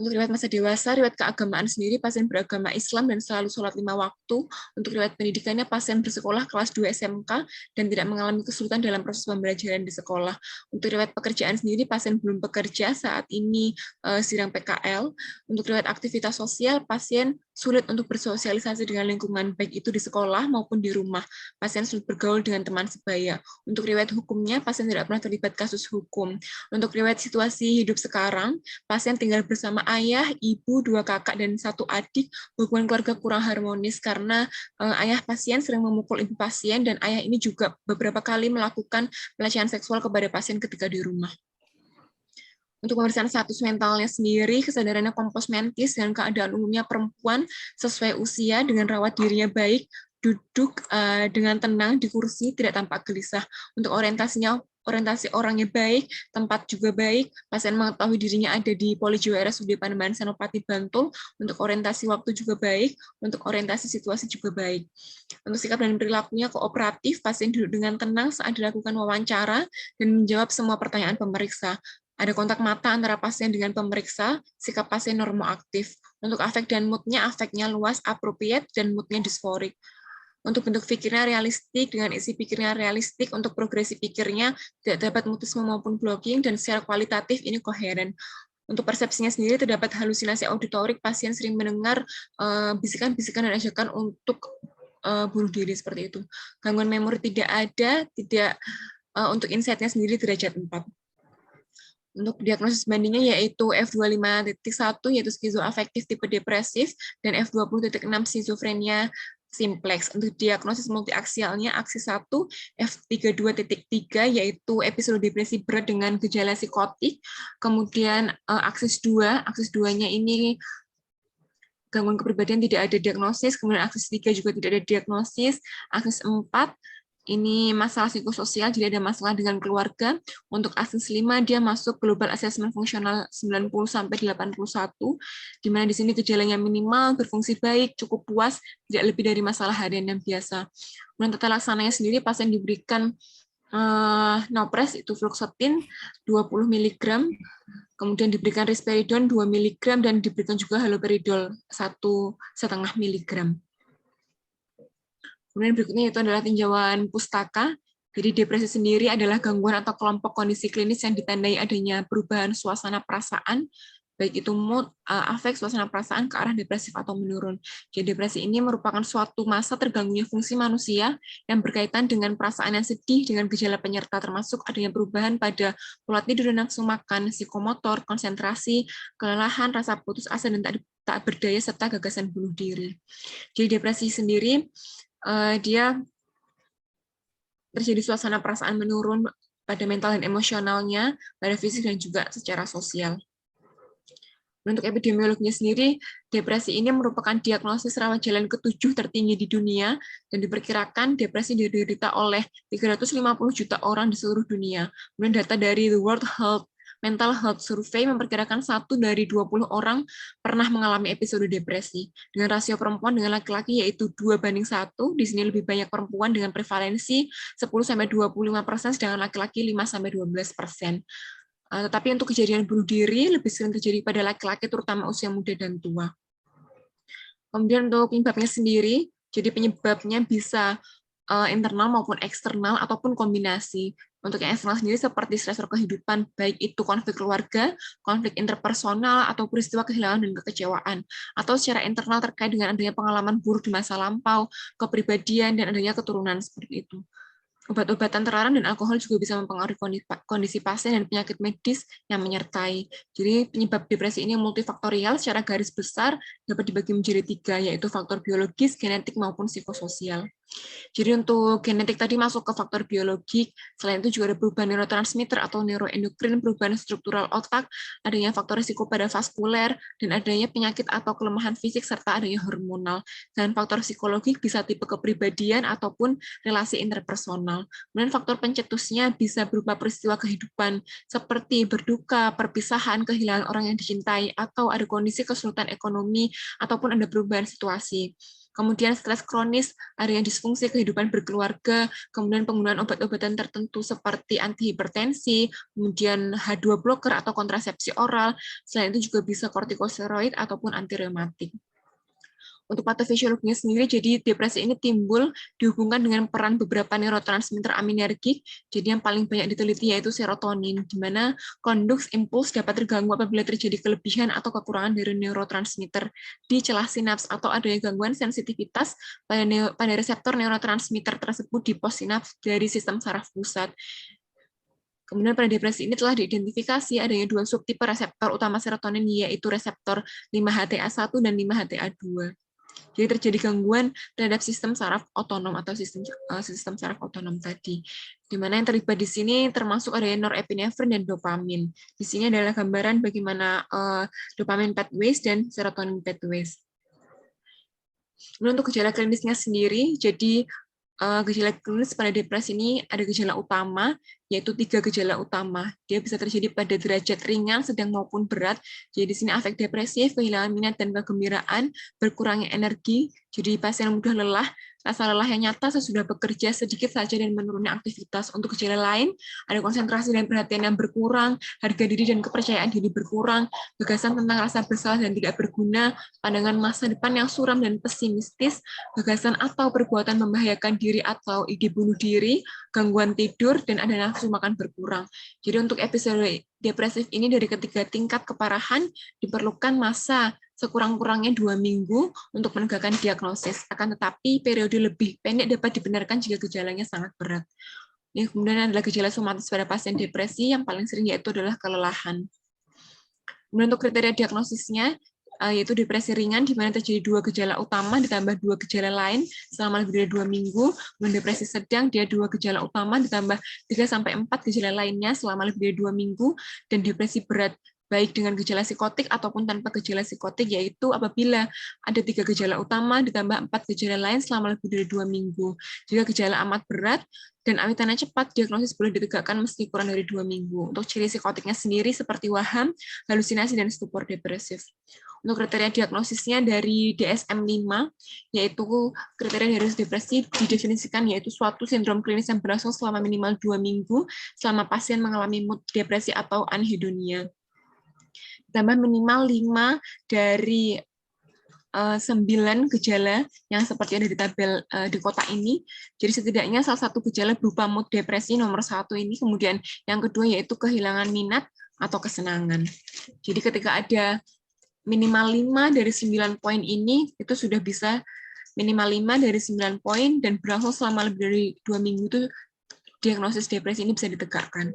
Untuk riwayat masa dewasa, riwayat keagamaan sendiri, pasien beragama Islam dan selalu sholat 5 waktu. Untuk riwayat pendidikannya, pasien bersekolah kelas 2 SMK dan tidak mengalami kesulitan dalam proses pembelajaran di sekolah. Untuk riwayat pekerjaan sendiri, pasien belum bekerja, saat ini sedang PKL. Untuk riwayat aktivitas sosial, pasien sulit untuk bersosialisasi dengan lingkungan, baik itu di sekolah maupun di rumah. Pasien sulit bergaul dengan teman sebaya. Untuk riwayat hukumnya, pasien tidak pernah terlibat kasus hukum. Untuk riwayat situasi hidup sekarang, pasien tinggal bersama ayah, ibu, 2 kakak, dan 1 adik. Hubungan keluarga kurang harmonis karena ayah pasien sering memukul ibu pasien, dan ayah ini juga beberapa kali melakukan pelecehan seksual kepada pasien ketika di rumah. Untuk pemeriksaan status mentalnya sendiri, kesadarannya kompos mentis dan keadaan umumnya perempuan sesuai usia dengan rawat dirinya baik, duduk dengan tenang di kursi, tidak tampak gelisah. Untuk orientasi orangnya baik, tempat juga baik, pasien mengetahui dirinya ada di Poli Jiwa RSUD Panembahan Senopati Bantul, untuk orientasi waktu juga baik, untuk orientasi situasi juga baik. Untuk sikap dan perilakunya kooperatif, pasien duduk dengan tenang saat dilakukan wawancara dan menjawab semua pertanyaan pemeriksa. Ada kontak mata antara pasien dengan pemeriksa, sikap pasien normoaktif. Untuk afek dan moodnya, afeknya luas, appropriate, dan moodnya disforik. Untuk bentuk pikirnya realistik, dengan isi pikirnya realistik, untuk progresi pikirnya tidak dapat mutisme maupun blocking, dan secara kualitatif ini koheren. Untuk persepsinya sendiri terdapat halusinasi auditorik, pasien sering mendengar bisikan-bisikan dan ajakan untuk bunuh diri seperti itu. Gangguan memori tidak ada, untuk insight-nya sendiri derajat 4. Untuk diagnosis bandingnya yaitu F25.1 yaitu skizoafektif tipe depresif dan F20.6 skizofrenia simplex. Untuk diagnosis multiaksialnya aksis 1 F32.3 yaitu episode depresi berat dengan gejala psikotik. Kemudian aksis 2-nya ini gangguan kepribadian tidak ada diagnosis, kemudian aksis 3 juga tidak ada diagnosis, aksis 4 ini masalah psikososial, jadi ada masalah dengan keluarga. Untuk aksis 5 dia masuk global assessment fungsional 90-81, di mana di sini gejalanya minimal, berfungsi baik, cukup puas, tidak lebih dari masalah harian yang biasa. Kemudian tata laksananya sendiri pasien diberikan Nopres itu fluoxetine 20 mg, kemudian diberikan risperidon 2 mg dan diberikan juga haloperidol 1,5 mg. Kemudian berikutnya itu adalah tinjauan pustaka. Jadi depresi sendiri adalah gangguan atau kelompok kondisi klinis yang ditandai adanya perubahan suasana perasaan, baik itu mood, afek, suasana perasaan ke arah depresif atau menurun. Jadi depresi ini merupakan suatu masa terganggunya fungsi manusia yang berkaitan dengan perasaan yang sedih dengan gejala penyerta termasuk adanya perubahan pada pola tidur dan nafsu makan, psikomotor, konsentrasi, kelelahan, rasa putus asa dan tak berdaya serta gagasan bunuh diri. Jadi depresi sendiri dia terjadi suasana perasaan menurun pada mental dan emosionalnya, pada fisik dan juga secara sosial. Untuk epidemiologinya sendiri, depresi ini merupakan diagnosis rawat jalan ke-7 tertinggi di dunia dan diperkirakan depresi diderita oleh 350 juta orang di seluruh dunia. Kemudian data dari The World Health Mental Health Survey memperkirakan 1 dari 20 orang pernah mengalami episode depresi. Dengan rasio perempuan dengan laki-laki yaitu 2:1, di sini lebih banyak perempuan dengan prevalensi 10-25%, sedangkan laki-laki 5-12%. Tetapi untuk kejadian bunuh diri lebih sering terjadi pada laki-laki, terutama usia muda dan tua. Kemudian untuk penyebabnya sendiri, jadi penyebabnya bisa internal maupun eksternal ataupun kombinasi. Untuk yang eksternal sendiri seperti stresor kehidupan, baik itu konflik keluarga, konflik interpersonal, atau peristiwa kehilangan dan kekecewaan. Atau secara internal terkait dengan adanya pengalaman buruk di masa lampau, kepribadian, dan adanya keturunan seperti itu. Obat-obatan terlarang dan alkohol juga bisa mempengaruhi kondisi pasien dan penyakit medis yang menyertai. Jadi penyebab depresi ini multifaktorial, secara garis besar dapat dibagi menjadi 3, yaitu faktor biologis, genetik, maupun psikososial. Jadi untuk genetik tadi masuk ke faktor biologik, selain itu juga ada perubahan neurotransmitter atau neuroendokrin, perubahan struktural otak, adanya faktor risiko pada vaskuler, dan adanya penyakit atau kelemahan fisik, serta adanya hormonal. Dan faktor psikologik bisa tipe kepribadian ataupun relasi interpersonal. Kemudian faktor pencetusnya bisa berupa peristiwa kehidupan, seperti berduka, perpisahan, kehilangan orang yang dicintai, atau ada kondisi kesulitan ekonomi, ataupun ada perubahan situasi. Kemudian stres kronis, adanya disfungsi kehidupan berkeluarga, kemudian penggunaan obat-obatan tertentu seperti antihipertensi, kemudian H2 blocker atau kontrasepsi oral, selain itu juga bisa kortikosteroid ataupun antireumatik. Untuk patofisiologinya sendiri, jadi depresi ini timbul dihubungkan dengan peran beberapa neurotransmitter aminergik. Jadi yang paling banyak diteliti yaitu serotonin, di mana konduks impuls dapat terganggu apabila terjadi kelebihan atau kekurangan dari neurotransmitter di celah sinaps atau adanya gangguan sensitivitas pada reseptor neurotransmitter tersebut di pos sinaps dari sistem saraf pusat. Kemudian pada depresi ini telah diidentifikasi adanya 2 subtipe reseptor utama serotonin, yaitu reseptor 5-HTA1 dan 5-HTA2. Jadi terjadi gangguan terhadap sistem saraf otonom atau sistem saraf otonom tadi. Di mana yang terlibat di sini termasuk adanya norepinefrin dan dopamin. Di sini adalah gambaran bagaimana dopamin pathways dan serotonin pathways. Kemudian untuk gejala klinisnya sendiri, jadi gejala klinis pada depresi ini ada gejala utama, yaitu 3 gejala utama. Dia bisa terjadi pada derajat ringan, sedang maupun berat. Jadi di sini afek depresif, kehilangan minat dan kegembiraan, berkurangnya energi, jadi pasien mudah lelah, rasa lelah yang nyata sesudah bekerja sedikit saja dan menurunnya aktivitas. Untuk gejala lain, ada konsentrasi dan perhatian yang berkurang, harga diri dan kepercayaan diri berkurang, gagasan tentang rasa bersalah dan tidak berguna, pandangan masa depan yang suram dan pesimistis, gagasan atau perbuatan membahayakan diri atau ide bunuh diri, gangguan tidur, dan ada nafsu makan berkurang. Jadi untuk episode depresif ini dari ketiga tingkat keparahan diperlukan masa sekurang-kurangnya 2 minggu untuk menegakkan diagnosis. Akan tetapi periode lebih pendek dapat dibenarkan jika gejalanya sangat berat. Ini kemudian adalah gejala somatis pada pasien depresi yang paling sering yaitu adalah kelelahan. Kemudian untuk kriteria diagnosisnya yaitu depresi ringan di mana terjadi 2 gejala utama ditambah 2 gejala lain selama lebih dari 2 minggu. Kemudian depresi sedang dia 2 gejala utama ditambah 3-4 gejala lainnya selama lebih dari 2 minggu, dan depresi berat baik dengan gejala psikotik ataupun tanpa gejala psikotik, yaitu apabila ada 3 gejala utama ditambah 4 gejala lain selama lebih dari 2 minggu. Jika gejala amat berat dan awitannya cepat, diagnosis boleh ditegakkan meski kurang dari 2 minggu. Untuk ciri psikotiknya sendiri seperti waham, halusinasi, dan stupor depresif. Untuk kriteria diagnosisnya dari DSM-5, yaitu kriteria dari depresi didefinisikan yaitu suatu sindrom klinis yang berlangsung selama minimal 2 minggu selama pasien mengalami mood depresi atau anhedonia. Tambah minimal 5 dari 9 gejala yang seperti ada di tabel di kotak ini. Jadi setidaknya salah satu gejala berupa mood depresi nomor 1 ini, kemudian yang kedua yaitu kehilangan minat atau kesenangan. Jadi ketika ada minimal 5 dari 9 poin ini, itu sudah bisa minimal 5 dari 9 poin dan berlangsung selama lebih dari 2 minggu itu diagnosis depresi ini bisa ditegakkan.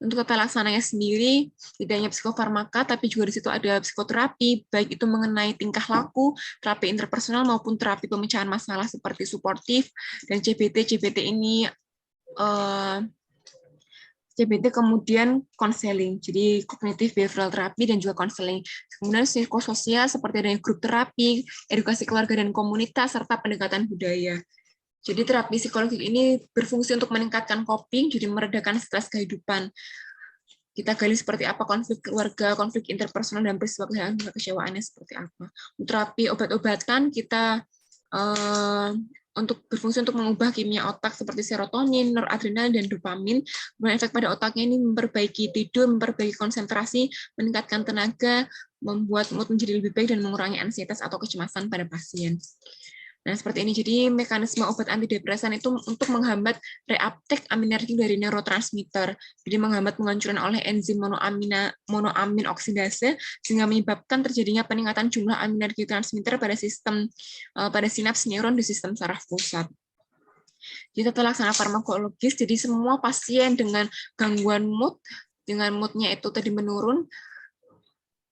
Untuk tata laksananya sendiri, tidak hanya psikofarmaka, tapi juga di situ ada psikoterapi, baik itu mengenai tingkah laku, terapi interpersonal, maupun terapi pemecahan masalah seperti suportif, dan CBT ini CBT kemudian konseling, jadi cognitive behavioral therapy dan juga konseling. Kemudian psikososial seperti adanya grup terapi, edukasi keluarga dan komunitas, serta pendekatan budaya. Jadi terapi psikologi ini berfungsi untuk meningkatkan coping, jadi meredakan stres kehidupan. kita gali seperti apa konflik keluarga, konflik interpersonal, dan peristiwa kekecewaannya seperti apa. Untuk terapi obat-obatan, kita untuk berfungsi untuk mengubah kimia otak seperti serotonin, noradrenalin, dan dopamin. Kemudian efek pada otaknya ini memperbaiki tidur, memperbaiki konsentrasi, meningkatkan tenaga, membuat mood menjadi lebih baik, dan mengurangi ansietas atau kecemasan pada pasien. Nah, seperti ini. Jadi, mekanisme obat antidepresan itu untuk menghambat reuptake aminergik dari neurotransmitter. Jadi, menghambat penghancuran oleh enzim monoamin oksidase, sehingga menyebabkan terjadinya peningkatan jumlah aminergik transmitter pada sinaps neuron di sistem saraf pusat. Jadi, tata laksana farmakologis, jadi semua pasien dengan gangguan mood, dengan moodnya itu tadi menurun,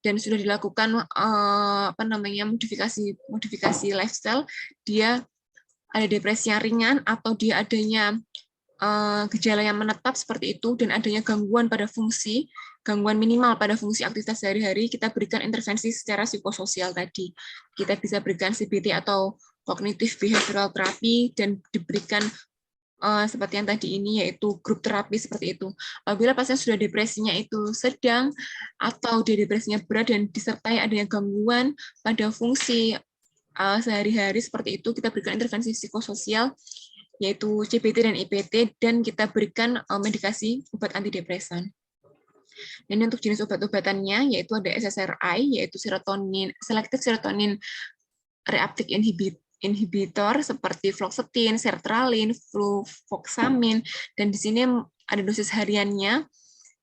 dan sudah dilakukan modifikasi lifestyle, dia ada depresi yang ringan atau dia adanya gejala yang menetap seperti itu, dan adanya gangguan minimal pada fungsi aktivitas sehari-hari, kita berikan intervensi secara psikososial tadi. Kita bisa berikan CBT atau cognitive behavioral therapy, dan diberikan seperti yang tadi ini, yaitu grup terapi seperti itu. Apabila pasien sudah depresinya itu sedang atau dia depresinya berat dan disertai adanya gangguan pada fungsi sehari-hari seperti itu, kita berikan intervensi psikososial, yaitu CBT dan IPT, dan kita berikan medikasi obat antidepresan. Dan untuk jenis obat-obatannya, yaitu ada SSRI, yaitu selective serotonin reuptake inhibitor seperti fluoxetine, sertralin, fluvoxamine, dan di sini ada dosis hariannya,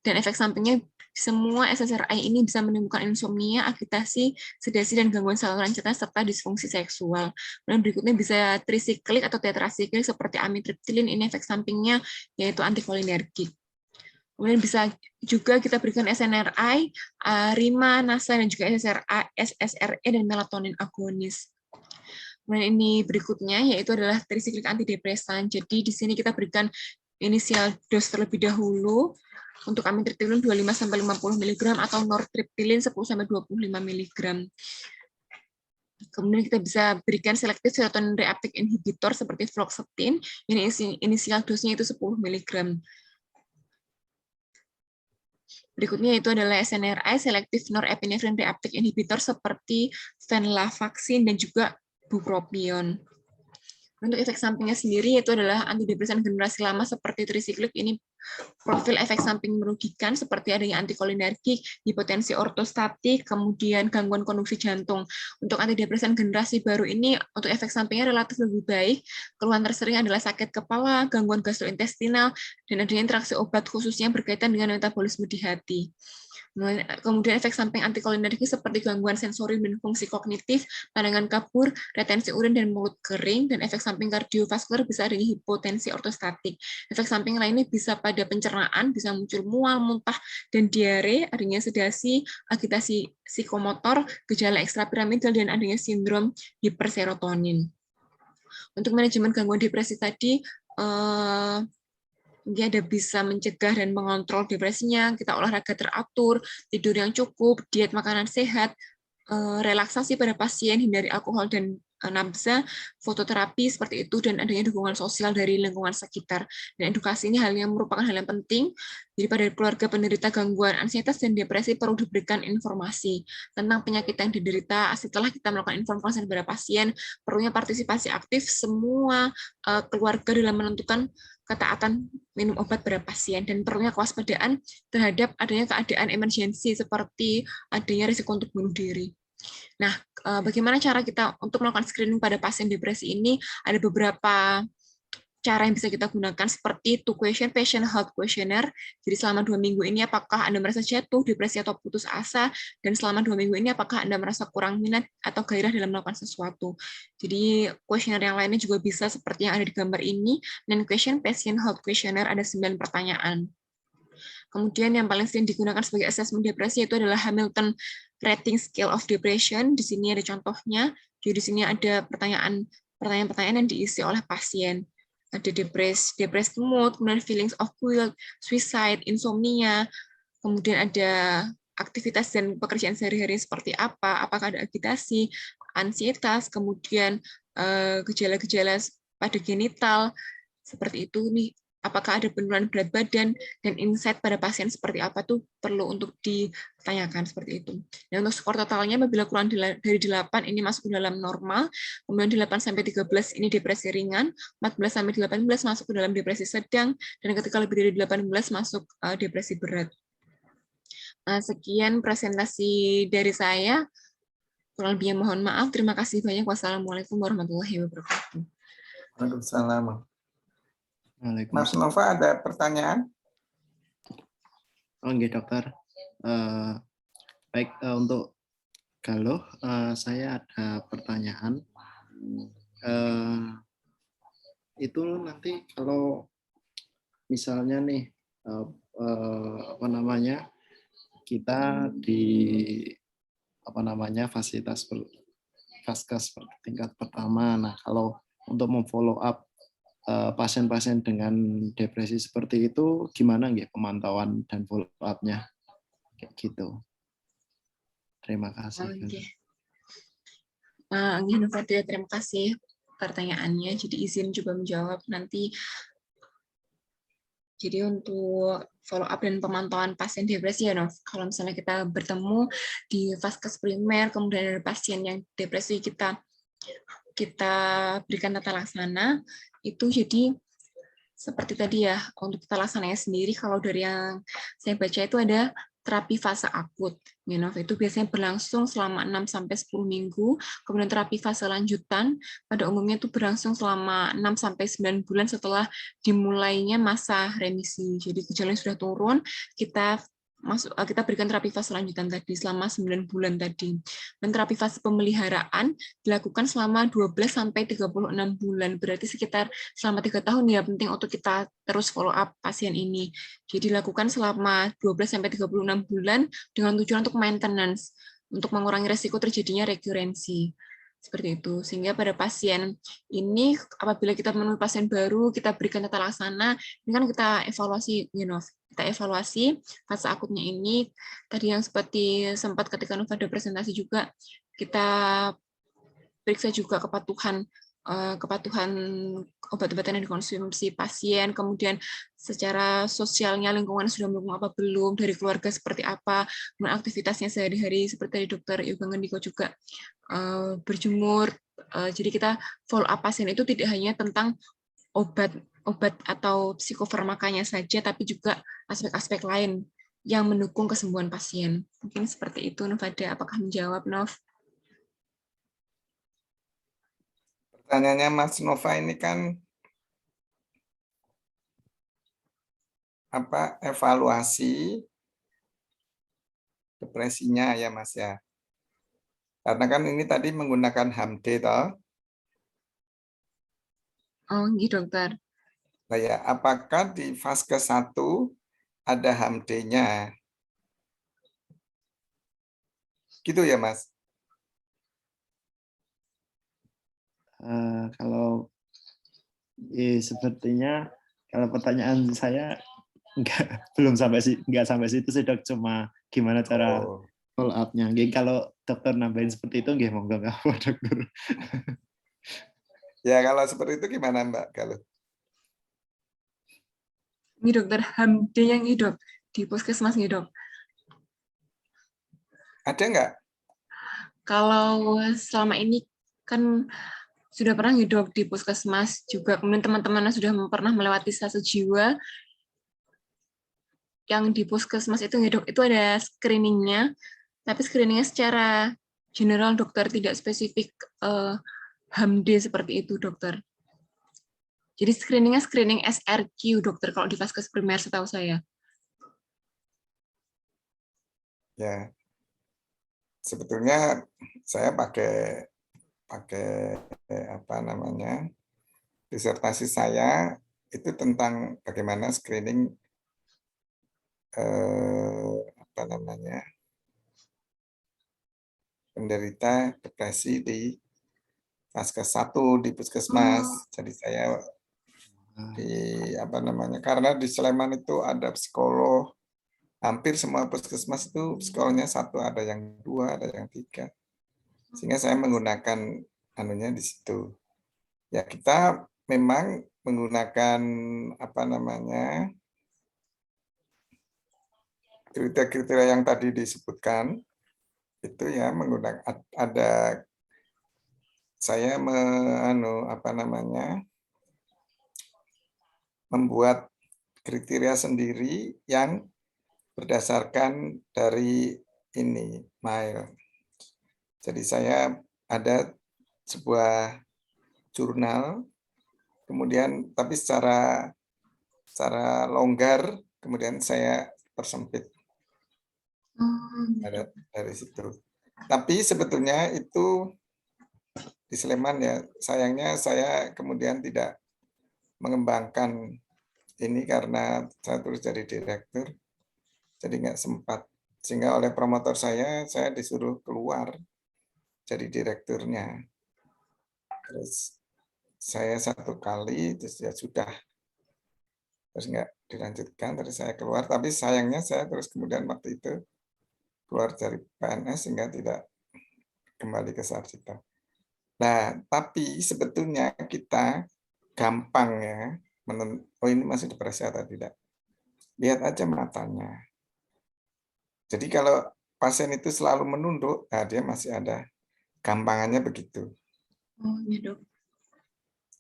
dan efek sampingnya semua SSRI ini bisa menimbulkan insomnia, agitasi, sedasi, dan gangguan saluran cerna serta disfungsi seksual. Dan berikutnya bisa trisiklik atau tetrasiklik seperti amitriptilin, ini efek sampingnya yaitu antikolinergik. Kemudian bisa juga kita berikan SNRI, RIMA, NASA, dan juga SSRE dan melatonin agonis. Kemudian ini berikutnya yaitu adalah trisiklik antidepresan. Jadi di sini kita berikan inisial dose terlebih dahulu untuk amitriptilin 25-50 mg atau nortriptilin 10-25 mg. Kemudian kita bisa berikan selective serotonin reuptake inhibitor seperti fluoxetine, ini inisial dosenya itu 10 mg. Berikutnya itu adalah SNRI, selective norepinephrine reuptake inhibitor seperti venlafaxine dan juga bupropion. Untuk efek sampingnya sendiri itu adalah antidepresan generasi lama seperti trisiklik, ini profil efek samping merugikan seperti adanya antikolinergik, hipotensi ortostatik, kemudian gangguan konduksi jantung. Untuk antidepresan generasi baru ini untuk efek sampingnya relatif lebih baik. Keluhan tersering adalah sakit kepala, gangguan gastrointestinal, dan adanya interaksi obat khususnya berkaitan dengan metabolisme di hati. Kemudian efek samping antikolinergik seperti gangguan sensori dan fungsi kognitif, pandangan kabur, retensi urin dan mulut kering, dan efek samping kardiovaskular bisa adanya hipotensi ortostatik. Efek samping lainnya bisa pada pencernaan, bisa muncul mual, muntah, dan diare, adanya sedasi, agitasi psikomotor, gejala ekstrapiramidal, dan adanya sindrom hiperserotonin. Untuk manajemen gangguan depresi tadi, dia ada bisa mencegah dan mengontrol depresinya, kita olahraga teratur, tidur yang cukup, diet makanan sehat, relaksasi pada pasien, hindari alkohol dan nafsa, fototerapi seperti itu, dan adanya dukungan sosial dari lingkungan sekitar. Dan edukasi ini merupakan hal yang penting. Jadi pada keluarga penderita gangguan ansietas dan depresi perlu diberikan informasi tentang penyakit yang diderita. Setelah kita melakukan informasi kepada pasien, perlunya partisipasi aktif semua keluarga dalam menentukan ketaatan minum obat pada pasien, dan perlunya kewaspadaan terhadap adanya keadaan emergensi seperti adanya risiko untuk bunuh diri. Nah, bagaimana cara kita untuk melakukan screening pada pasien depresi ini? Ada beberapa cara yang bisa kita gunakan seperti 2 question patient health questionnaire. Jadi selama 2 minggu ini apakah Anda merasa jatuh, depresi atau putus asa, dan selama 2 minggu ini apakah Anda merasa kurang minat atau gairah dalam melakukan sesuatu. Jadi questionnaire yang lainnya juga bisa seperti yang ada di gambar ini. Dan question patient health questionnaire ada 9 pertanyaan. Kemudian yang paling sering digunakan sebagai asesmen depresi itu adalah Hamilton Rating Scale of Depression. Di sini ada contohnya. Jadi di sini ada pertanyaan-pertanyaan yang diisi oleh pasien. Ada depressed mood, kemudian feelings of guilt, suicide, insomnia, kemudian ada aktivitas dan pekerjaan sehari-hari seperti apa, apakah ada agitasi, ansietas, kemudian gejala-gejala pada genital, seperti itu nih. apakah ada penurunan berat badan, dan insight pada pasien seperti apa tuh perlu untuk ditanyakan seperti itu. Dan untuk skor totalnya apabila kurang dari 8 ini masuk ke dalam normal, kemudian 8-13 ini depresi ringan, 14-18 masuk ke dalam depresi sedang, dan ketika lebih dari 18 masuk depresi berat. Sekian presentasi dari saya. Kurang lebihnya mohon maaf. Terima kasih banyak. Wassalamualaikum warahmatullahi wabarakatuh. Waalaikumsalam. Mas Waalaikumsalam. Nova ada pertanyaan? Oh, enggak, dokter. Baik, untuk Galuh, saya ada pertanyaan. Itu nanti kalau misalnya nih, apa namanya, kita di fasilitas Vaskes tingkat pertama. Nah, kalau untuk memfollow up pasien-pasien dengan depresi seperti itu, gimana nggih pemantauan dan follow up-nya? Kayak gitu. Terima kasih. Terima kasih pertanyaannya. Jadi izin coba menjawab nanti. Jadi untuk follow up dan pemantauan pasien depresi ya, Nov. Kalau misalnya kita bertemu di Vaskes primer, kemudian ada pasien yang depresi, kita berikan tata laksana, itu jadi seperti tadi ya, untuk tata laksananya sendiri, kalau dari yang saya baca itu ada terapi fase akut. Itu biasanya berlangsung selama 6-10 minggu, kemudian terapi fase lanjutan, pada umumnya itu berlangsung selama 6-9 bulan setelah dimulainya masa remisi. Jadi gejalanya sudah turun, kita berikan terapi fase lanjutan tadi selama 9 bulan tadi. Dan terapi fase pemeliharaan dilakukan selama 12-36 bulan, berarti sekitar selama 3 tahun ya, penting untuk kita terus follow up pasien ini. Jadi dilakukan selama 12-36 bulan dengan tujuan untuk maintenance, untuk mengurangi resiko terjadinya rekurensi. Seperti itu. Sehingga pada pasien ini, apabila kita menemui pasien baru, kita berikan tata laksana, ini kan kita evaluasi, kita evaluasi fase akutnya ini. Tadi yang seperti sempat ketika Nova ada presentasi juga, kita periksa juga kepatuhan obat-obatan yang dikonsumsi pasien, kemudian secara sosialnya lingkungan sudah mendukung apa belum, dari keluarga seperti apa, aktivitasnya sehari-hari seperti dari Dokter Yoga Ngendiko juga berjemur. Jadi kita follow up pasien itu tidak hanya tentang obat atau psikofarmakanya saja, tapi juga aspek-aspek lain yang mendukung kesembuhan pasien. Mungkin seperti itu, Novada. Apakah menjawab, Nov? Pertanyaannya Mas Nova ini kan evaluasi depresinya ya Mas ya. Karena kan ini tadi menggunakan HAMD toh. Oh, gitu Dokter. Nah ya, apakah di Vaskes 1 ada HAMD-nya? Gitu ya Mas? Kalau sepertinya kalau pertanyaan saya belum sampai situ sih Dok, cuma gimana cara follow up-nya. Kalau dokter nambahin seperti itu nggih monggo nggak apa Dokter. Ya kalau seperti itu gimana Mbak Galuh? Ini Dokter HAMD yang hidup di puskesmas nih Dok. Ada nggak? Kalau selama ini kan sudah pernah hidup di puskesmas juga, kemudian teman-teman sudah pernah melewati stase jiwa yang di puskesmas itu hidup, itu ada screeningnya, tapi screeningnya secara general Dokter, tidak spesifik HAMD seperti itu Dokter. Jadi screeningnya screening SRQ Dokter kalau di Vaskes primer setahu saya. Ya, sebetulnya saya pakai apa namanya, disertasi saya itu tentang bagaimana screening apa namanya, penderita depresi di Vaskes 1 di puskesmas. Jadi saya di apa namanya, karena di Sleman itu ada psikolog, hampir semua puskesmas itu psikolognya 1, ada yang 2, ada yang 3. Sehingga saya menggunakan anunya di situ. Ya kita memang menggunakan apa namanya kriteria yang tadi disebutkan itu ya, menggunakan ada saya membuat kriteria sendiri yang berdasarkan dari ini mile. Jadi saya ada sebuah jurnal, kemudian tapi secara longgar, kemudian saya persempit dari situ. Tapi sebetulnya itu di Sleman ya, sayangnya saya kemudian tidak mengembangkan ini karena saya terus jadi direktur, jadi nggak sempat. Sehingga oleh promotor saya disuruh keluar jadi direkturnya. Terus saya 1 kali, terus ya sudah. Terus nggak dilanjutkan, terus saya keluar. Tapi sayangnya saya terus kemudian waktu itu keluar dari PNS sehingga tidak kembali ke Sarjito. Nah, tapi sebetulnya kita gampang ya, oh ini masih depresi atau tidak. Lihat aja matanya. Jadi kalau pasien itu selalu menunduk, nah dia masih ada gampangannya begitu. Oh, ya dok.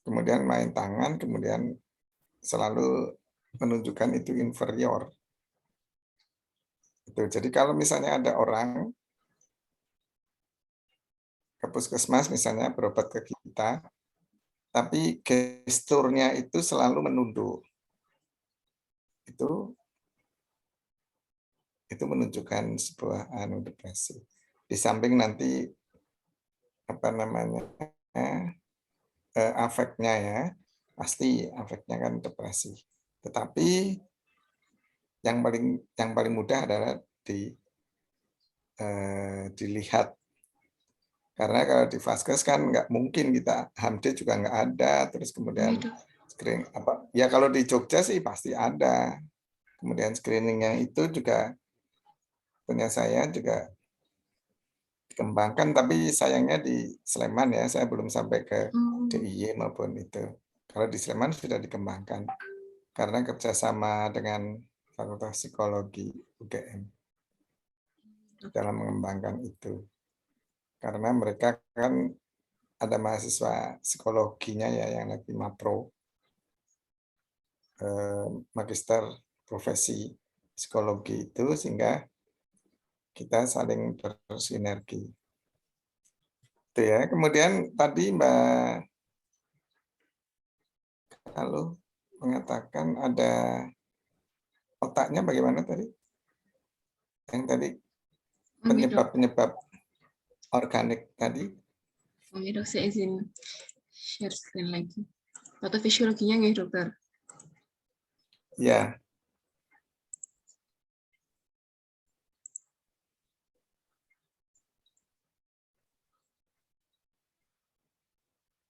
Kemudian main tangan, kemudian selalu menunjukkan itu inferior. Itu. Jadi kalau misalnya ada orang ke puskesmas misalnya berobat ke kita, tapi gesturnya itu selalu menunduk. Itu menunjukkan sebuah depresi. Di samping nanti apa namanya afeknya ya, pasti afeknya kan depresi. Tetapi yang paling mudah adalah dilihat, karena kalau di Vaskes kan nggak mungkin kita HAMD juga nggak ada, terus kemudian screening apa ya, kalau di Jogja sih pasti ada. Kemudian screeningnya itu juga punya saya juga dikembangkan, tapi sayangnya di Sleman ya, saya belum sampai ke DIY maupun itu. Kalau di Sleman sudah dikembangkan karena kerjasama dengan Fakultas Psikologi UGM dalam mengembangkan itu. Karena mereka kan ada mahasiswa psikologinya ya yang lagi mapro, magister profesi psikologi itu, sehingga kita saling bersinergi. Itu ya. Kemudian tadi Mbak Halo mengatakan ada otaknya bagaimana tadi? Yang tadi penyebab-penyebab organik tadi. Oke dok, saya izin share screen lagi. Patofisiologinya nggih dokter? Ya.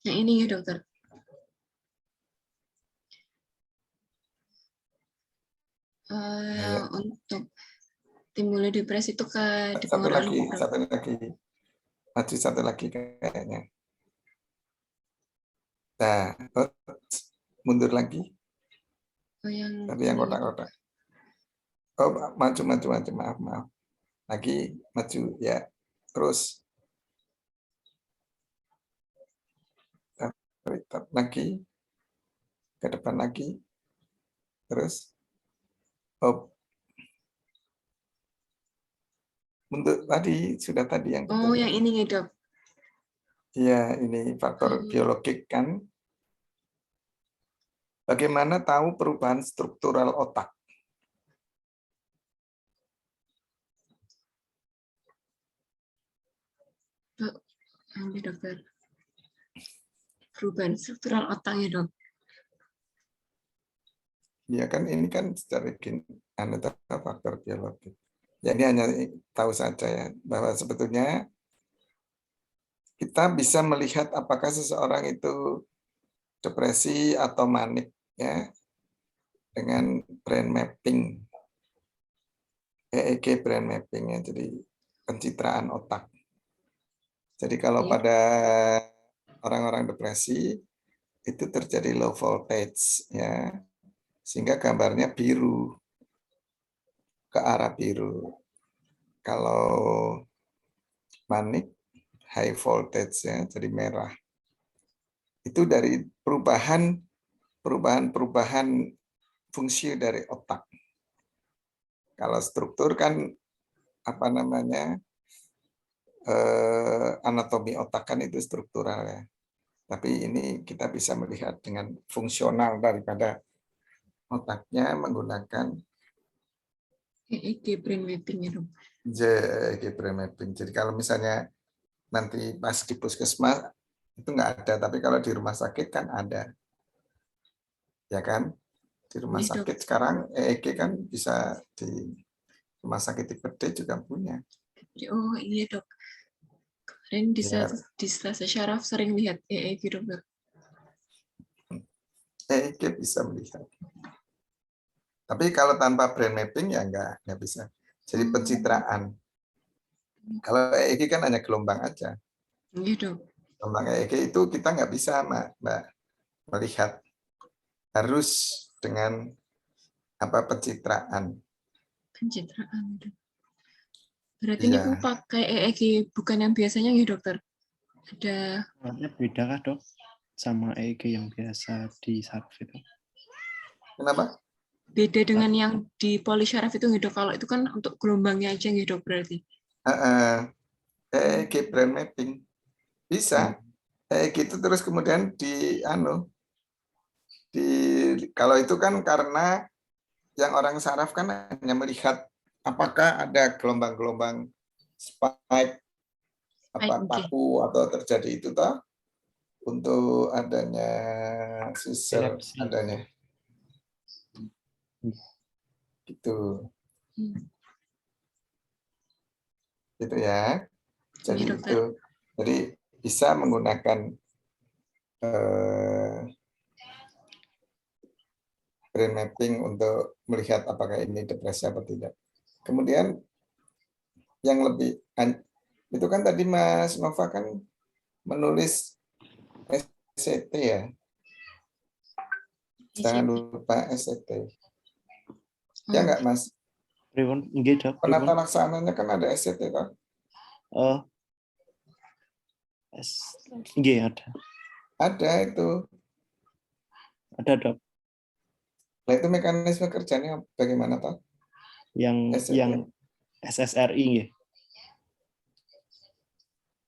Yang ini ya dokter. Untuk timbulnya depresi itu dipengaruhi satu lagi kayaknya. Nah, mundur lagi. Tadi yang kotak-kotak. Oh, maju, maaf. Lagi maju ya, terus lagi ke depan lagi, terus mundur tadi yang betul. Oh, yang ini ya dok. Iya, ini faktor biologik kan. Bagaimana tahu perubahan struktural otak? Dokter. Perubahan struktural otak ya dok. Ya kan ini kan secara faktor biologis. Jadi hanya tahu saja ya bahwa sebetulnya kita bisa melihat apakah seseorang itu depresi atau manik ya dengan brain mapping, EEG brain mapping ya, jadi pencitraan otak. Jadi kalau pada orang-orang depresi itu terjadi low voltage ya, sehingga gambarnya biru, ke arah biru. Kalau manik high voltage ya, jadi merah. Itu dari perubahan fungsi dari otak. Kalau struktur kan apa namanya, anatomi otak kan itu struktural ya. Tapi ini kita bisa melihat dengan fungsional daripada otaknya menggunakan EEG brain mapping ya dok. EEG brain mapping. Jadi kalau misalnya nanti pas di puskesmas itu nggak ada, tapi kalau di rumah sakit kan ada, ya kan? Di rumah Iya, dok. sakit sekarang EEG kan bisa di rumah sakit tipe D juga punya. Oh iya dok. Kemarin Ya, di stase syaraf sering lihat EEG dokter. EEG bisa melihat. Tapi kalau tanpa brain mapping ya nggak bisa. Jadi pencitraan. Kalau EEG kan hanya gelombang aja. Iya dok. Gelombang EEG itu kita nggak bisa Mbak melihat. Harus dengan apa pencitraan. Pencitraan dok. Berarti ini Iya. aku pakai EEG bukan yang biasanya ya dokter? Ada. Beda kah dok sama EEG yang biasa di saraf itu? Kenapa? Beda dengan yang di polisyaraf itu ya dok. Kalau itu kan untuk gelombangnya aja ya dok berarti. EEG brain mapping bisa. EEG itu terus kemudian kalau itu kan karena yang orang saraf kan hanya melihat apakah ada gelombang-gelombang spike paku atau terjadi itu toh untuk adanya seizure Epilepsi. adanya gitu gitu ya. Jadi Iya, dokter. itu jadi bisa menggunakan brain mapping untuk melihat apakah ini depresi atau tidak. Kemudian yang lebih itu kan tadi Mas Nova kan menulis SCT ya. Jangan lupa SCT. Ya enggak Mas? Penata laksananya kan ada SCT toh? Oh. Ada. Ada itu. Ada dok. Nah itu mekanisme kerjanya bagaimana toh? Yang SSRI ya.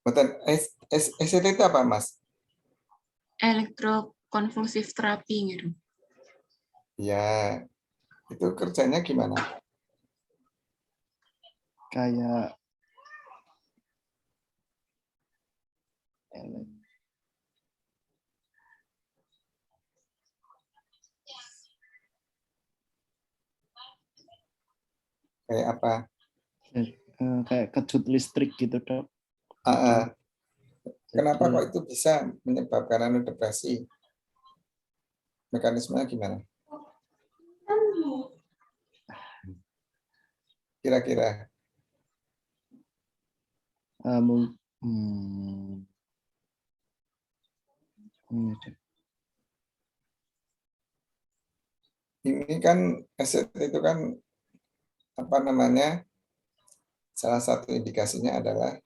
Betul. SCT itu apa Mas? Elektrokonvulsif terapi gitu. Ya, itu kerjanya gimana? Kayak Kayak apa? Kayak kejut listrik gitu dok. Kenapa kok itu bisa menyebabkan depresi? Mekanismenya gimana? Kira-kira? Ini kan SCT itu kan apa namanya? Salah satu indikasinya adalah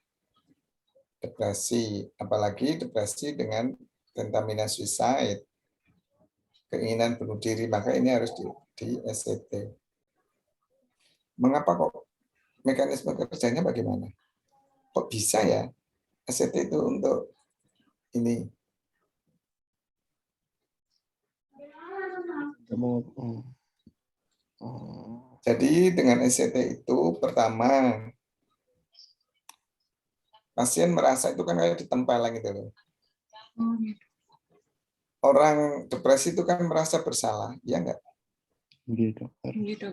depresi, apalagi depresi dengan tentamina suicide, keinginan bunuh diri, maka ini harus di SCT. Mengapa kok mekanisme kerjanya bagaimana? Kok bisa ya SCT itu untuk ini? Jadi dengan SCT itu pertama pasien merasa itu kan kayak ditempeleng gitu loh. Orang depresi itu kan merasa bersalah, ya enggak? Gitu.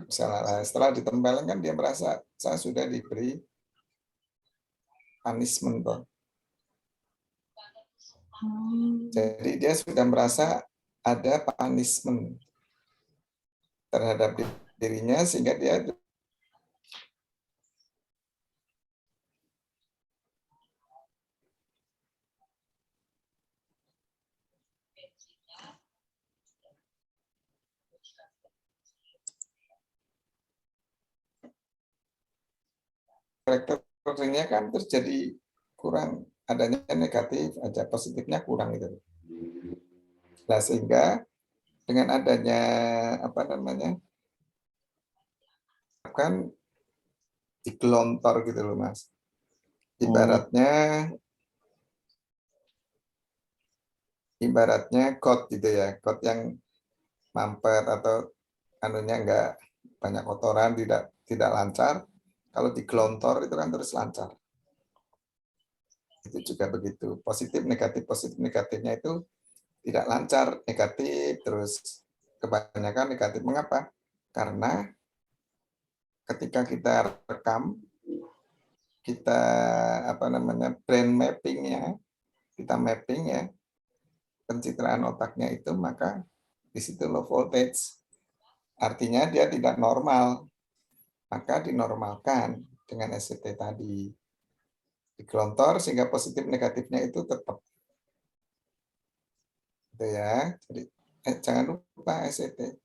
Bersalah. Setelah ditempeleng kan dia merasa saya sudah diberi punishment toh. Jadi dia sudah merasa ada punishment terhadap dirinya sehingga dia karakternya kan terjadi kurang, adanya negatif aja, positifnya kurang itu. Nah, sehingga dengan adanya apa namanya, kan digelontor gitu loh Mas. Ibaratnya got gitu ya, got yang mampet atau anunya enggak banyak kotoran, tidak lancar. Kalau digelontor itu kan terus lancar. Itu juga begitu. Positif negatifnya itu tidak lancar, negatif terus kebanyakan negatif. Mengapa? Karena ketika kita rekam, kita apa namanya brain mapping-nya, kita mapping ya pencitraan otaknya itu, maka di situ low voltage. Artinya dia tidak normal, maka dinormalkan dengan SCT tadi. Digelontor sehingga positif negatifnya itu tetap. Gitu ya. Jadi jangan lupa SCT.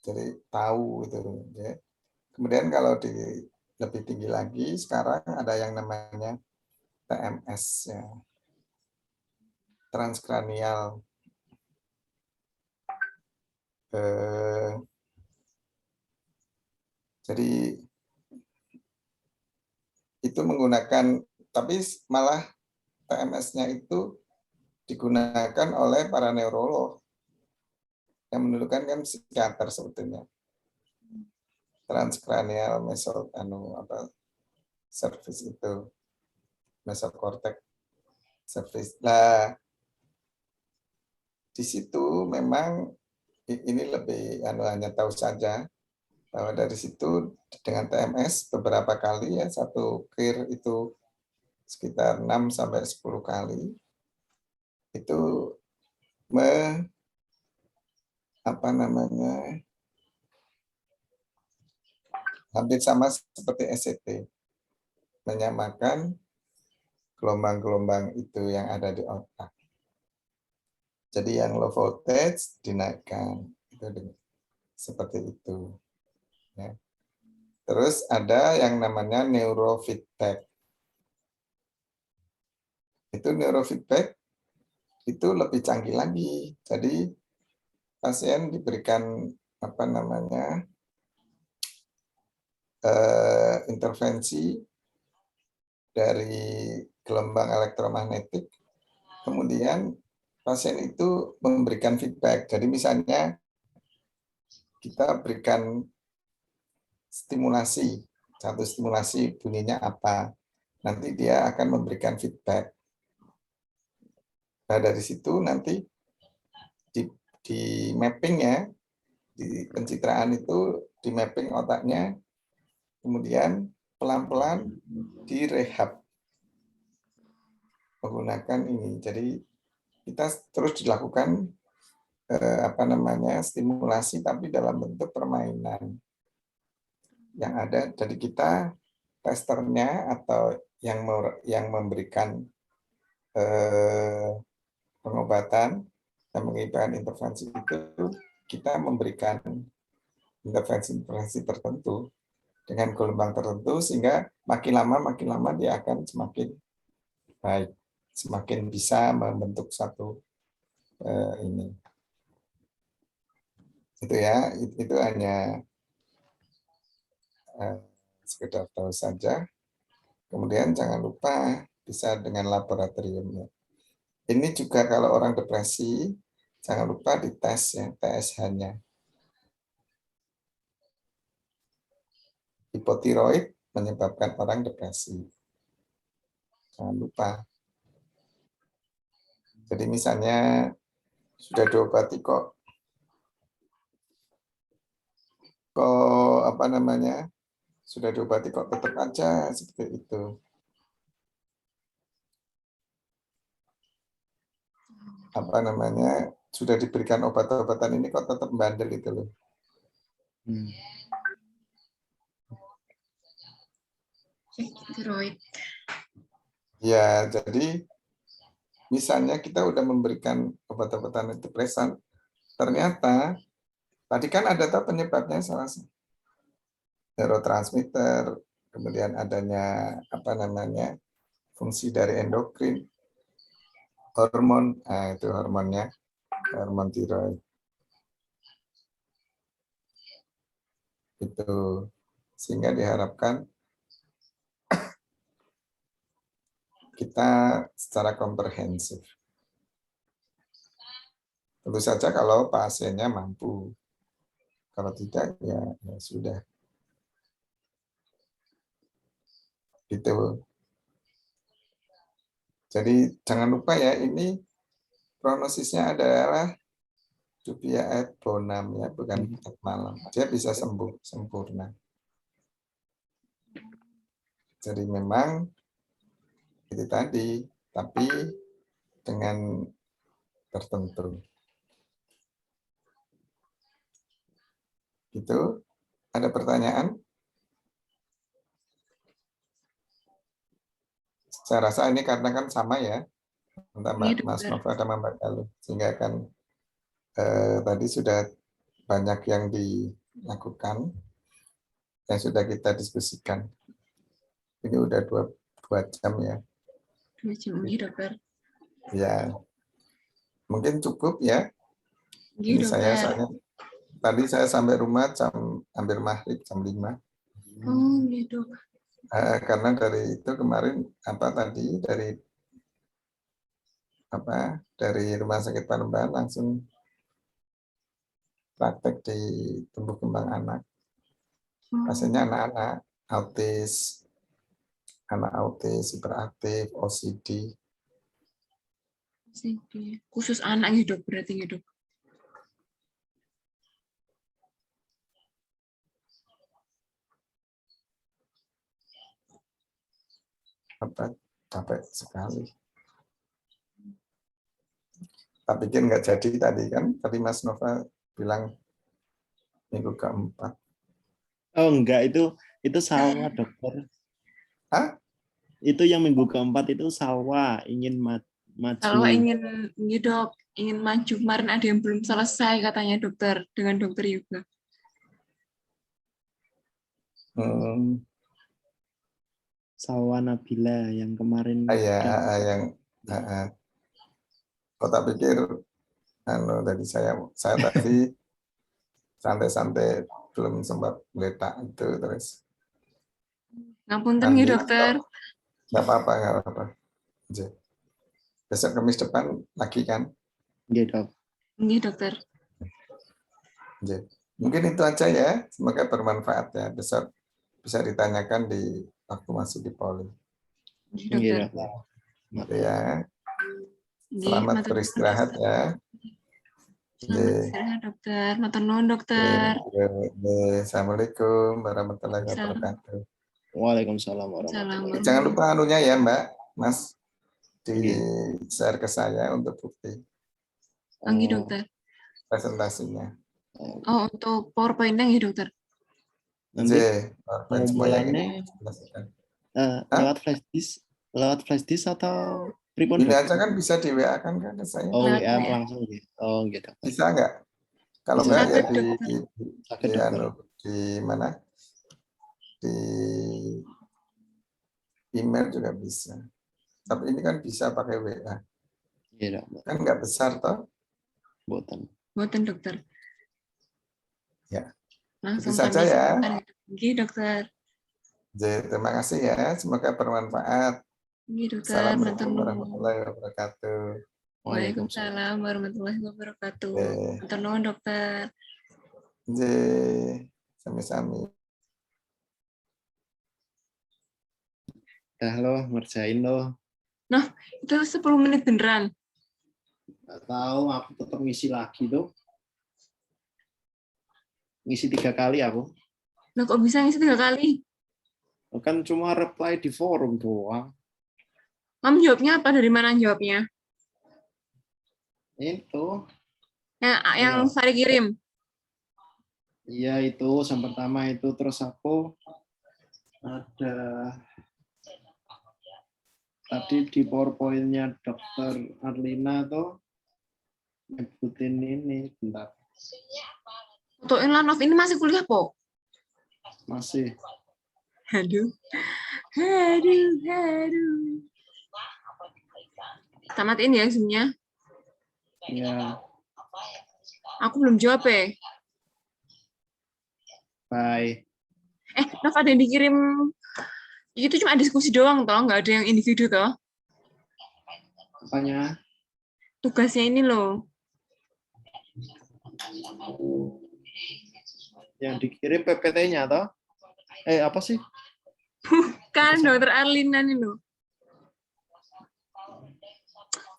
Jadi tahu itu ya. Kemudian kalau lebih tinggi lagi sekarang ada yang namanya TMS ya. Transkranial jadi itu menggunakan, tapi malah TMS-nya itu digunakan oleh para neurolog yang menentukan kan psikiater sebetulnya. Transkranial service itu mesokortek service. Nah, di situ memang ini lebih hanya tahu saja bahwa dari situ dengan TMS beberapa kali ya, satu clear itu sekitar 6 sampai 10 kali itu hampir sama seperti SCT, menyamakan gelombang-gelombang itu yang ada di otak. Jadi yang low voltage dinaikkan, itu seperti itu. Ya. Terus ada yang namanya neurofeedback. Itu neurofeedback itu lebih canggih lagi. Jadi pasien diberikan intervensi dari gelombang elektromagnetik, kemudian pasien itu memberikan feedback. Jadi misalnya kita berikan stimulasi, satu stimulasi bunyinya apa, nanti dia akan memberikan feedback. Nah dari situ nanti di mapping ya, di pencitraan itu di mapping otaknya, kemudian pelan-pelan direhab menggunakan ini. Jadi kita terus dilakukan stimulasi tapi dalam bentuk permainan yang ada. Jadi kita testernya atau yang memberikan pengobatan dan mengibarkan intervensi itu, kita memberikan intervensi tertentu dengan gelombang tertentu sehingga makin lama dia akan semakin baik, semakin bisa membentuk satu ini. Itu ya, itu hanya sekedar tahu saja. Kemudian jangan lupa bisa dengan laboratoriumnya. Ini juga kalau orang depresi, jangan lupa dites ya, TSH-nya. Hipotiroid menyebabkan orang depresi. Jangan lupa. Jadi misalnya sudah diobati kok sudah diobati kok tetap aja seperti itu. Sudah diberikan obat-obatan ini kok tetap bandel itu loh. Ya, jadi misalnya kita udah memberikan obat-obatan antidepresan, ternyata tadi kan ada penyebabnya salah satu neurotransmitter, kemudian adanya fungsi dari endokrin, hormon, nah itu hormonnya, hormon tiroid. Itu sehingga diharapkan kita secara komprehensif. Tentu saja kalau pasiennya mampu. Kalau tidak, ya sudah. Gitu. Jadi jangan lupa ya, ini prognosisnya adalah Jupia et bonum, ya, bukan et malam. Dia bisa sembuh sempurna. Jadi memang itu tadi, tapi dengan tertentu. Gitu. Ada pertanyaan? Saya rasa ini karena kan sama ya, Iya, Mas dokter. Nova sama Mbak Galuh, sehingga kan tadi sudah banyak yang dilakukan, yang sudah kita diskusikan. Ini udah 2 jam ya. 2 jam, iya, dokter. Ya, mungkin cukup ya. Iya, Ini saya dokter. soalnya tadi saya sampai rumah hampir maghrib jam 5. Oh, gitu. Karena dari itu kemarin dari Rumah Sakit Panembahan langsung praktek di tumbuh kembang anak. Pasiennya anak-anak autis, hiperaktif, OCD. Khusus anak ya, dok, berarti ya, dok. Capek sekali. Tak pikir nggak jadi tadi kan, tadi Mas Nova bilang minggu ke-4. Oh enggak, itu Salwa, dokter. Hah? Itu yang minggu ke-4 itu Salwa ingin maju. Kalau ingin, ya, dok, ingin maju, kemarin ada yang belum selesai katanya dokter, dengan dokter juga. Salwa Nabila yang kemarin. Tak pikir dari saya tadi santai-santai belum sempat meletak itu terus. Ngapunten ya, dokter. Nggak apa-apa. Besok Kamis depan lagi kan? Iya, dok. Iya, dokter. Mungkin itu aja ya. Semoga bermanfaat ya. Besok bisa ditanyakan di waktu masih di poli. Iya, dokter. Gitu ya. Selamat beristirahat ya. Selamat beristirahat, dokter. Matur nuwun, dokter. Assalamualaikum warahmatullahi wabarakatuh. Waalaikumsalam warahmatullahi wabarakatuh. Jangan lupa anunya ya, Mbak, Mas, di share ke saya untuk bukti. Iya, dokter. Presentasinya. Oh, untuk PowerPoint-nya ya, dokter. Nanti pengumpulannya lewat flash disk atau pripun? Ini aja kan bisa di WA kan ke saya. Oh, WA langsung gitu. Oh, gitu. Bisa nggak? Kalau nggak ya di mana? Di email juga bisa. Tapi ini kan bisa pakai WA. Iya, kan nggak besar toh? Buatan, dokter. Ya. Langsung itu saja ya. Iya, dokter. Jadi, terima kasih ya. Semoga bermanfaat. Iya, dokter. Assalamualaikum warahmatullahi wabarakatuh. Waalaikumsalam warahmatullahi wabarakatuh. Matur nuwun, dokter. Sami-sami. Dah lo, ngerjain lo. Nah, itu 10 menit beneran. Nggak tahu, aku tetap ngisi lagi tuh. Ngisi 3 kali aku. Nah, kok bisa ngisi 3 kali? Kan cuma reply di forum doang. Kamu jawabnya apa? Dari mana jawabnya? Itu. Yang Sari kirim? Iya, itu. Yang pertama itu. Terus aku ada tadi di PowerPoint-nya Dr. Arlina tuh nyebutin ini. Bentar. Fotoin lah, Nov. Ini masih kuliah, Po? Masih. Aduh. Tamatin ya Zoom-nya. Ya, Aku belum jawab ya. bye. Nov, ada yang dikirim. Itu cuma diskusi doang toh, nggak ada yang individu toh. Apanya? Tugasnya ini loh. Yang dikirim PPT-nya toh? Apa sih? Kan Dokter Arlina nih loh.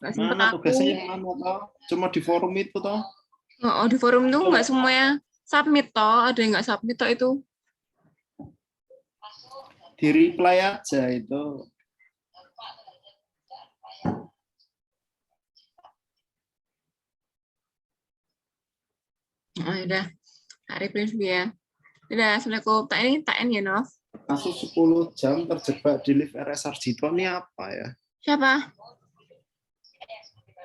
Nggak sempet Mana aku. tugasnya yang mana toh? Cuma di forum itu toh? Oh, di forum tuh nggak semuanya submit toh, ada yang nggak submit toh itu. Di reply aja itu. Oh, udah. Hari Prince ya. Udah, Assalamualaikum. Tak ini ya, Nov. Kasus 10 jam terjebak di lift RS Sarjito ini apa ya? Siapa?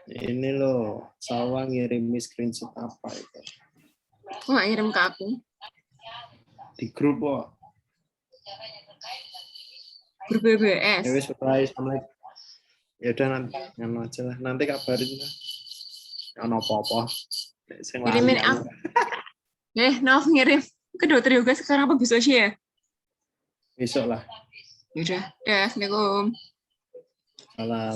Ini loh, Salwa ngirim screenshot apa itu? Kok nggak ngirim ke aku? Di grup kok. Grup BBS. Ya wis, bye. Assalamualaikum. Ya udah nanti ngono aja lah. Nanti kabarin lah. Ono apa-apa. Sing lali Kirimin aku. Nov ngirim ke Dokter Yoga sekarang apa besok sih ya? Besok lah. Yaudah, Assalamualaikum. Salam.